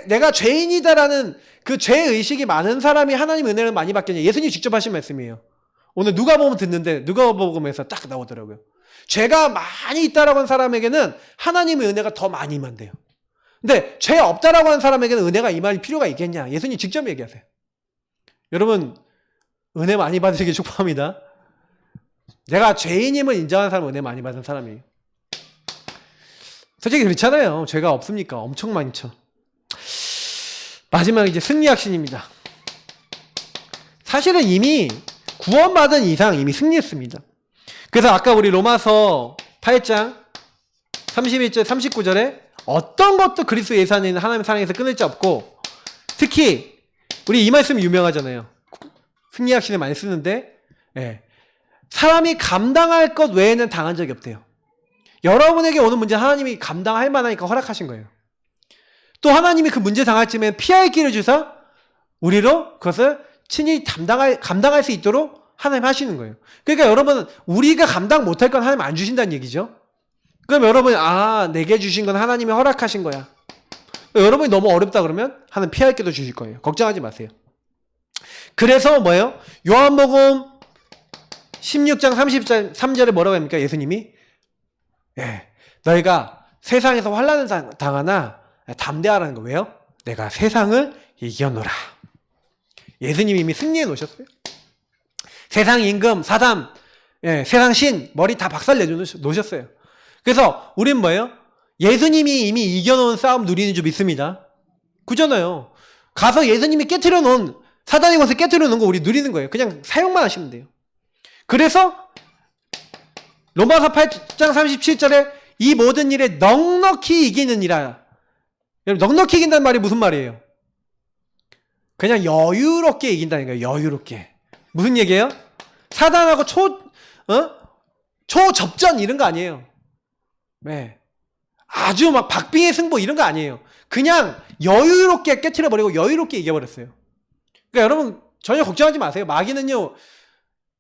내가 죄인이다라는 그 죄의식이 많은 사람이 하나님 은혜를 많이 받겠냐. 예수님이 직접 하신 말씀이에요. 오늘 누가복음 듣는데 누가복음에서 딱 나오더라고요. 죄가 많이 있다라고 하는 사람에게는 하나님의 은혜가 더 많이 임한대요. 근데 죄 없다라고 하는 사람에게는 은혜가 임할 필요가 있겠냐. 예수님 직접 얘기하세요. 여러분 은혜 많이 받으시길 축복합니다. 내가 죄인임을 인정하는 사람은 은혜 많이 받은 사람이에요. 솔직히 그렇잖아요. 죄가 없습니까? 엄청 많죠. 마지막 이제 승리학신입니다. 사실은 이미 구원받은 이상 이미 승리했습니다. 그래서 아까 우리 로마서 8장 31절 39절에 어떤 것도 그리스도 예수 안에 있는 하나님의 사랑에서 끊을 수 없고, 특히 우리 이 말씀이 유명하잖아요. 승리학신을 많이 쓰는데 사람이 감당할 것 외에는 당한 적이 없대요. 여러분에게 오는 문제 하나님이 감당할 만하니까 허락하신 거예요. 또 하나님이 그 문제 당할 쯤에 피할 길을 주사 우리로 그것을 친히 감당할 수 있도록 하나님 하시는 거예요. 그러니까 여러분 우리가 감당 못할 건 하나님 안 주신다는 얘기죠. 그럼 여러분이 내게 주신 건 하나님이 허락하신 거야. 여러분이 너무 어렵다 그러면 하나님 피할 길도 주실 거예요. 걱정하지 마세요. 그래서 뭐예요? 요한복음 16장 33절에 뭐라고 합니까? 예수님이 너희가 세상에서 환난을 당하나 담대하라는 거. 왜요? 내가 세상을 이겨노라. 예수님이 이미 승리해 놓으셨어요. 세상 임금, 사단, 세상 신, 머리 다 박살 내놓으셨어요. 그래서 우린 뭐예요? 예수님이 이미 이겨놓은 싸움 누리는 줄 믿습니다. 그잖아요. 가서 예수님이 깨트려 놓은, 사단의 것을 깨트려 놓은 거 우리 누리는 거예요. 그냥 사용만 하시면 돼요. 그래서 로마서 8장 37절에 이 모든 일에 넉넉히 이기느니라. 여러분 넉넉히 이긴다는 말이 무슨 말이에요? 그냥 여유롭게 이긴다는 거예요. 여유롭게. 무슨 얘기예요? 사단하고 초접전 이런 거 아니에요. 아주 막 박빙의 승부 이런 거 아니에요. 그냥 여유롭게 깨트려버리고 여유롭게 이겨버렸어요. 그러니까 여러분 전혀 걱정하지 마세요. 마귀는요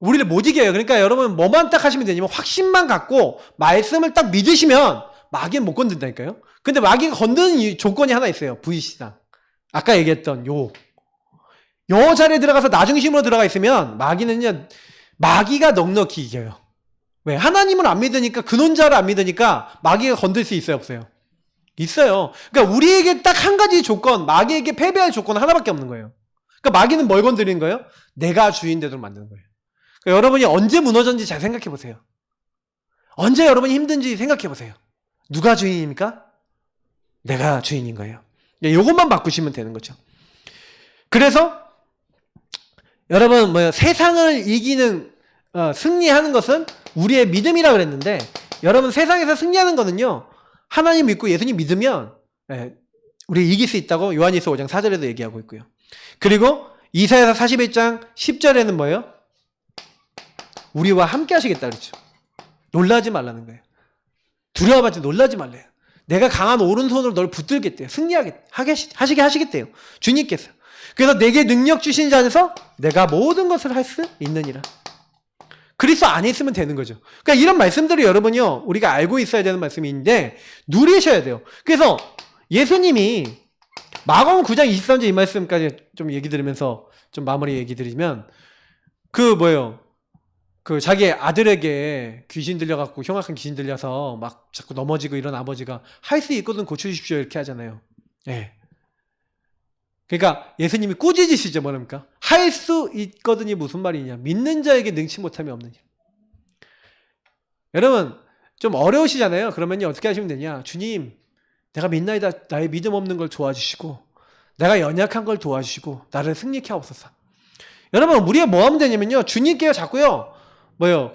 우리를 못 이겨요. 그러니까 여러분 뭐만 딱 하시면 되냐면 확신만 갖고 말씀을 딱 믿으시면 마귀는 못 건든다니까요. 근데 마귀가 건드는 조건이 하나 있어요. V씨상. 아까 얘기했던 요 자리에 들어가서 나중심으로 들어가 있으면 마귀가 넉넉히 이겨요. 왜? 하나님을 안 믿으니까, 근원자를 안 믿으니까 마귀가 건들 수 있어요, 없어요? 있어요. 그러니까 우리에게 딱 한 가지 조건, 마귀에게 패배할 조건은 하나밖에 없는 거예요. 그러니까 마귀는 뭘 건드리는 거예요? 내가 주인 되도록 만드는 거예요. 그러니까 여러분이 언제 무너졌는지 잘 생각해 보세요. 언제 여러분이 힘든지 생각해 보세요. 누가 주인입니까? 내가 주인인 거예요. 이것만 바꾸시면 되는 거죠. 그래서 여러분 세상을 이기는 승리하는 것은 우리의 믿음이라 그랬는데, 여러분 세상에서 승리하는 거는요, 하나님 믿고 예수님 믿으면 우리 이길 수 있다고 요한일서 5장 4절에도 얘기하고 있고요. 그리고 이사야서 41장 10절에는 뭐예요? 우리와 함께 하시겠다 그랬죠. 놀라지 말라는 거예요. 두려워하지 놀라지 말래요. 내가 강한 오른손으로 널 붙들겠대요. 하시게 하시겠대요. 주님께서. 그래서 내게 능력 주신 자 안에서 내가 모든 것을 할 수 있느니라. 그리스도 안에 있으면 되는 거죠. 그러니까 이런 말씀들을 여러분요, 우리가 알고 있어야 되는 말씀인데 누리셔야 돼요. 그래서 예수님이 마가복음 9장 23절 이 말씀까지 좀 얘기 드리면서 좀 마무리 얘기 드리면, 자기 아들에게 귀신 들려갖고 흉악한 귀신 들려서 막 자꾸 넘어지고 이런 아버지가 할 수 있거든 고쳐주십시오 이렇게 하잖아요. 예. 그러니까 예수님이 꾸짖으시죠. 뭐랍니까? 할 수 있거든이 무슨 말이냐? 믿는 자에게 능치 못함이 없느냐. 여러분 좀 어려우시잖아요. 그러면요 어떻게 하시면 되냐? 주님, 내가 믿나이다. 나의 믿음 없는 걸 도와주시고 내가 연약한 걸 도와주시고 나를 승리케 하옵소서. 여러분 우리가 뭐 하면 되냐면요, 주님께 자꾸요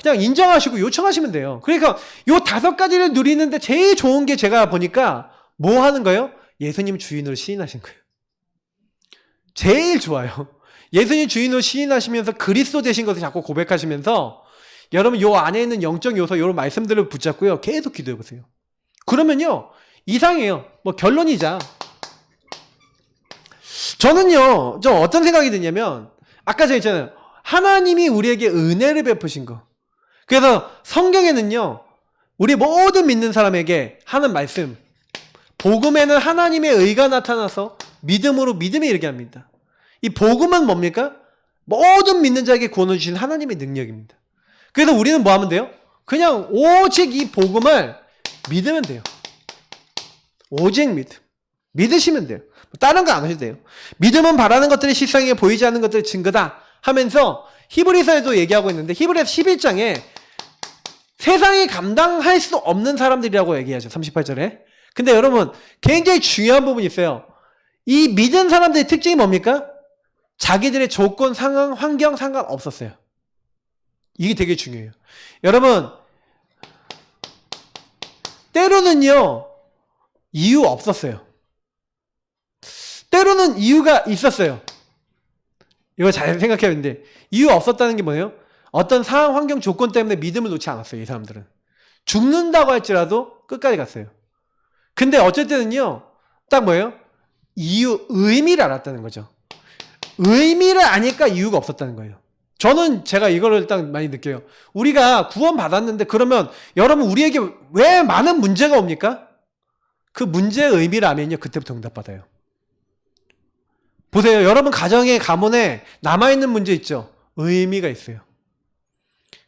그냥 인정하시고 요청하시면 돼요. 그러니까 요 5가지를 누리는데 제일 좋은 게 제가 보니까 뭐 하는 거예요? 예수님 주인으로 시인하신 거예요. 제일 좋아요. 예수님 주인으로 시인하시면서 그리스도 되신 것을 자꾸 고백하시면서 여러분 요 안에 있는 영적 요소 요런 말씀들을 붙잡고요 계속 기도해 보세요. 그러면요 이상해요. 결론이자 저는요 좀 어떤 생각이 드냐면, 아까 제가 했잖아요. 하나님이 우리에게 은혜를 베푸신 거. 그래서 성경에는요 우리 모든 믿는 사람에게 하는 말씀, 복음에는 하나님의 의가 나타나서 믿음으로 믿음에 이르게 합니다. 이 복음은 뭡니까? 모든 믿는 자에게 구원을 주신 하나님의 능력입니다. 그래서 우리는 뭐 하면 돼요? 그냥 오직 이 복음을 믿으면 돼요. 오직 믿으시면 돼요. 다른 거 안 하셔도 돼요. 믿음은 바라는 것들이 실상에 보이지 않는 것들의 증거다 하면서 히브리서에도 얘기하고 있는데, 히브리서 11장에 세상이 감당할 수 없는 사람들이라고 얘기하죠. 38절에. 근데 여러분 굉장히 중요한 부분이 있어요. 이 믿은 사람들의 특징이 뭡니까? 자기들의 조건, 상황, 환경 상관없었어요. 이게 되게 중요해요. 여러분 때로는요 이유 없었어요. 때로는 이유가 있었어요. 이거 잘 생각해야 되는데, 이유 없었다는 게 뭐예요? 어떤 상황, 환경, 조건 때문에 믿음을 놓지 않았어요. 이 사람들은 죽는다고 할지라도 끝까지 갔어요. 근데 어쩔 때는요 딱 뭐예요? 의미를 알았다는 거죠. 의미를 아니까 이유가 없었다는 거예요. 제가 이거를 일단 많이 느껴요. 우리가 구원 받았는데 그러면 여러분 우리에게 왜 많은 문제가 옵니까? 그 문제의 의미를 알면요 그때부터 응답받아요. 보세요. 여러분 가정에, 가문에 남아있는 문제 있죠? 의미가 있어요.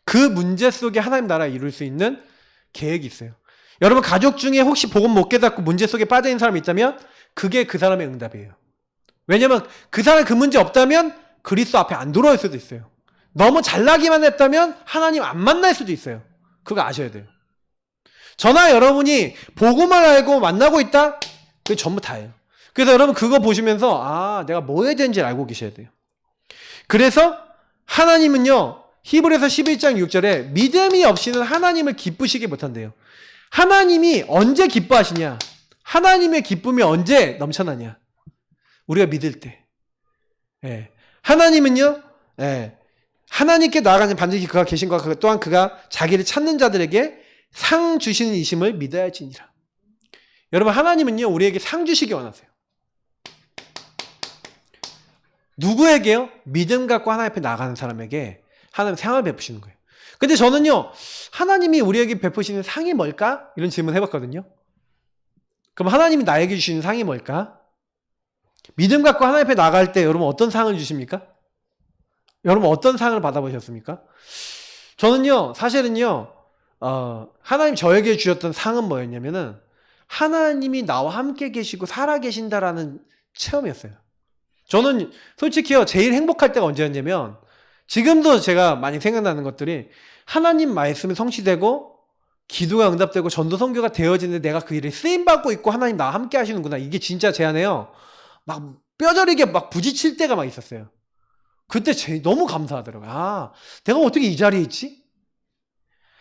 그 문제 속에 하나님 나라 이룰 수 있는 계획이 있어요. 여러분 가족 중에 혹시 복음 못 깨닫고 문제 속에 빠져있는 사람이 있다면 그게 그 사람의 응답이에요. 왜냐면 그 사람이 그 문제 없다면 그리스도 앞에 안 돌아올 수도 있어요. 너무 잘나기만 했다면 하나님 안 만날 수도 있어요. 그거 아셔야 돼요. 저나 여러분이 복음을 알고 만나고 있다? 그게 전부 다예요. 그래서 여러분 그거 보시면서 내가 뭐 해야 되는지 알고 계셔야 돼요. 그래서 하나님은요 히브리서 11장 6절에 믿음이 없이는 하나님을 기쁘시게 못한대요. 하나님이 언제 기뻐하시냐? 하나님의 기쁨이 언제 넘쳐나냐? 우리가 믿을 때. 하나님은요 하나님께 나아가는 반드시 그가 계신 것과 또한 그가 자기를 찾는 자들에게 상 주시는 이심을 믿어야 할지니라. 여러분 하나님은요 우리에게 상 주시기 원하세요. 누구에게요? 믿음 갖고 하나님 앞에 나가는 사람에게 하나님 상을 베푸시는 거예요. 근데 저는요 하나님이 우리에게 베푸시는 상이 뭘까? 이런 질문 해봤거든요. 그럼 하나님이 나에게 주시는 상이 뭘까? 믿음 갖고 하나님 앞에 나갈 때 여러분 어떤 상을 주십니까? 여러분 어떤 상을 받아보셨습니까? 저는요 사실은요 하나님 저에게 주셨던 상은 뭐였냐면은 하나님이 나와 함께 계시고 살아계신다라는 체험이었어요. 저는 솔직히요 제일 행복할 때가 언제였냐면, 지금도 제가 많이 생각나는 것들이 하나님 말씀이 성취되고 기도가 응답되고 전도 선교가 되어지는데 내가 그 일에 쓰임받고 있고 하나님 나와 함께 하시는구나. 이게 진짜 제 안에요 막 뼈저리게 막 부딪힐 때가 막 있었어요. 그때 너무 감사하더라고요. 아, 내가 어떻게 이 자리에 있지?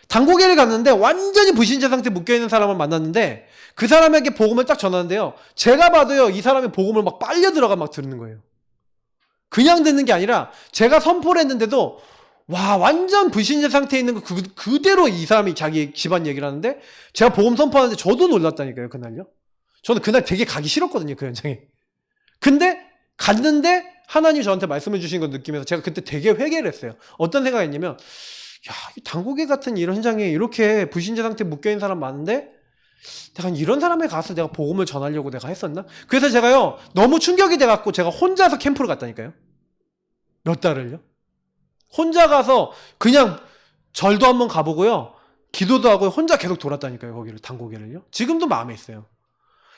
단고개를 갔는데 완전히 불신자 상태에 묶여있는 사람을 만났는데 그 사람에게 복음을 딱 전하는데요. 제가 봐도요, 이 사람의 복음을 막 빨려 들어가 막 듣는 거예요. 그냥 듣는 게 아니라 제가 선포를 했는데도 와, 완전 불신자 상태에 있는 거 그대로 이 사람이 자기 집안 얘기를 하는데 제가 복음 선포하는데 저도 놀랐다니까요, 그날요. 저는 그날 되게 가기 싫었거든요, 그 현장에. 근데 갔는데 하나님이 저한테 말씀해 주신 걸 느끼면서 제가 그때 되게 회개를 했어요. 어떤 생각이 있냐면, 야, 이 단고개 같은 이런 현장에 이렇게 불신자 상태에 묶여있는 사람 많은데 내가 이런 사람에 가서 내가 복음을 전하려고 내가 했었나? 그래서 제가요, 너무 충격이 돼갖고 제가 혼자서 캠프를 갔다니까요. 몇 달을요. 혼자 가서 그냥 절도 한번 가보고요, 기도도 하고 혼자 계속 돌았다니까요, 거기를, 단고개를요. 지금도 마음에 있어요.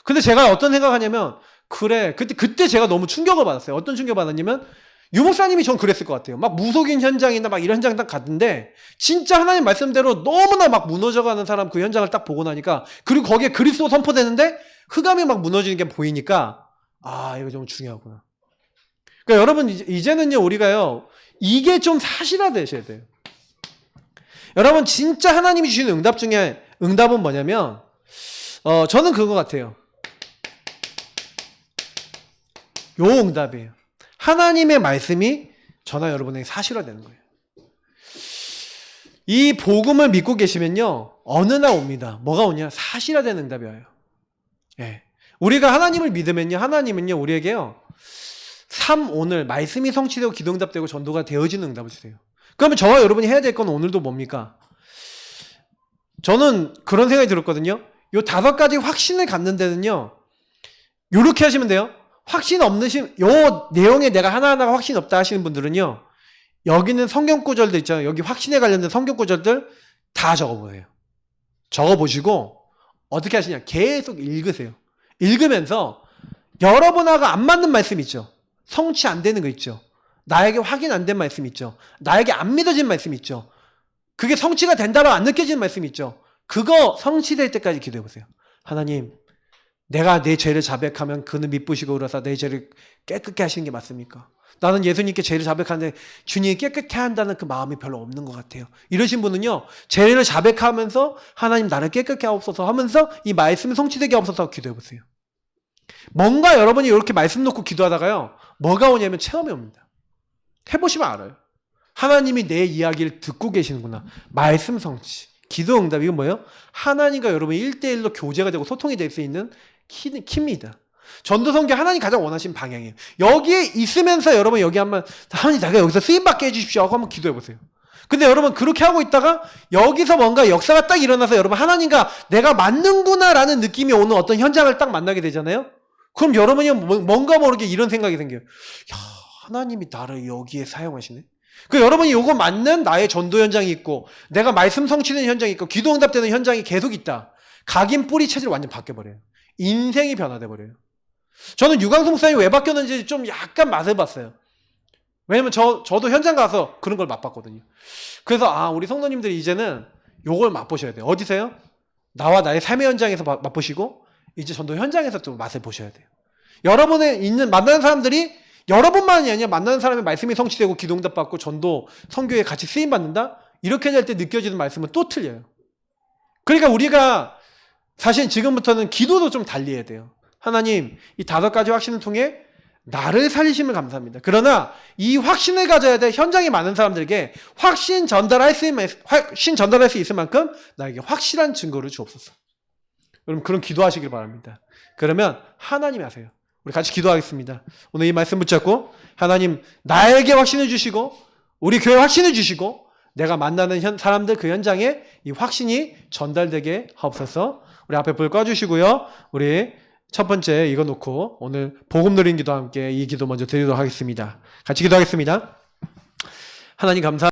근데 제가 어떤 생각하냐면, 그래, 그때 제가 너무 충격을 받았어요. 어떤 충격을 받았냐면, 유목사님이 전 그랬을 것 같아요. 막 무속인 현장이나 막 이런 현장 딱 갔는데 진짜 하나님 말씀대로 너무나 막 무너져가는 사람 그 현장을 딱 보고 나니까, 그리고 거기에 그리스도 선포되는데 흑암이 막 무너지는 게 보이니까, 아, 이거 좀 중요하구나. 그러니까 여러분, 이제는요, 우리가요, 이게 좀 사실화되셔야 돼요. 여러분, 진짜 하나님이 주시는 응답 중에 응답은 뭐냐면, 저는 그거 같아요. 요 응답이에요. 하나님의 말씀이 저나 여러분에게 사실화되는 거예요. 이 복음을 믿고 계시면요, 어느 날 옵니다. 뭐가 오냐? 사실화되는 응답이 와요. 예. 우리가 하나님을 믿으면요, 하나님은요, 우리에게요, 오늘 말씀이 성취되고 기도응답되고 전도가 되어지는 응답을 주세요. 그러면 저와 여러분이 해야 될 건 오늘도 뭡니까? 저는 그런 생각이 들었거든요. 요 5가지 확신을 갖는 데는요, 요렇게 하시면 돼요. 확신 없으신, 요 내용에 내가 하나하나가 확신 없다 하시는 분들은요, 여기는 성경 구절들 있잖아요. 여기 확신에 관련된 성경 구절들 다 적어보세요. 적어보시고 어떻게 하시냐? 계속 읽으세요. 읽으면서 여러분하고 안 맞는 말씀 있죠. 성취 안 되는 거 있죠. 나에게 확인 안 된 말씀 있죠. 나에게 안 믿어진 말씀 있죠. 그게 성취가 된다고 안 느껴지는 말씀 있죠. 그거 성취될 때까지 기도해보세요. 하나님, 내가 내 죄를 자백하면 그는 미쁘시고 그러사 내 죄를 깨끗게 하시는 게 맞습니까? 나는 예수님께 죄를 자백하는데 주님이 깨끗게 한다는 그 마음이 별로 없는 것 같아요. 이러신 분은요, 죄를 자백하면서 하나님 나를 깨끗게 하옵소서 하면서 이 말씀이 성취되게 하옵소서 기도해보세요. 뭔가 여러분이 이렇게 말씀 놓고 기도하다가요, 뭐가 오냐면 체험이 옵니다. 해보시면 알아요. 하나님이 내 이야기를 듣고 계시는구나. 말씀 성취, 기도 응답, 이건 뭐예요? 하나님과 여러분이 1대1로 교제가 되고 소통이 될 수 있는 키입니다. 전도 선교 하나님 가장 원하시는 방향이에요. 여기에 있으면서 여러분 여기 한번 하나님 내가 여기서 쓰임받게 해주십시오 하고 한번 기도해보세요. 근데 여러분 그렇게 하고 있다가 여기서 뭔가 역사가 딱 일어나서 여러분 하나님과 내가 맞는구나 라는 느낌이 오는 어떤 현장을 딱 만나게 되잖아요. 그럼 여러분이 뭔가 모르게 이런 생각이 생겨요. 야, 하나님이 나를 여기에 사용하시네. 그 여러분이 요거 맞는 나의 전도 현장이 있고 내가 말씀 성취되는 현장이 있고 기도 응답되는 현장이 계속 있다. 각인 뿌리 체질이 완전 바뀌어버려요. 인생이 변화돼버려요. 저는 유광수 목사님이 왜 바뀌었는지 좀 약간 맛을 봤어요. 왜냐면 저도 현장 가서 그런 걸 맛봤거든요. 그래서 우리 성도님들이 이제는 요걸 맛보셔야 돼요. 어디서요? 나와 나의 삶의 현장에서 맛보시고 이제 전도 현장에서 또 맛을 보셔야 돼요. 여러분의 만나는 사람들이 여러분만이 아니라 만나는 사람의 말씀이 성취되고 기도응답 받고 전도 선교에 같이 쓰임 받는다? 이렇게 될 때 느껴지는 말씀은 또 틀려요. 그러니까 우리가 사실 지금부터는 기도도 좀 달리해야 돼요. 하나님, 이 5가지 확신을 통해 나를 살리심을 감사합니다. 그러나 이 확신을 가져야 돼. 현장에 많은 사람들에게 확신 전달할 수 있을 만큼 나에게 확실한 증거를 주옵소서. 여러분 그런 기도하시길 바랍니다. 그러면 하나님이 하세요. 우리 같이 기도하겠습니다. 오늘 이 말씀 붙잡고 하나님 나에게 확신을 주시고 우리 교회 확신을 주시고 내가 만나는 사람들 그 현장에 이 확신이 전달되게 하옵소서. 우리 앞에 불 꺼주시고요. 우리 첫 번째 이거 놓고 오늘 복음 누린 기도와 함께 이 기도 먼저 드리도록 하겠습니다. 같이 기도하겠습니다. 하나님 감사합니다.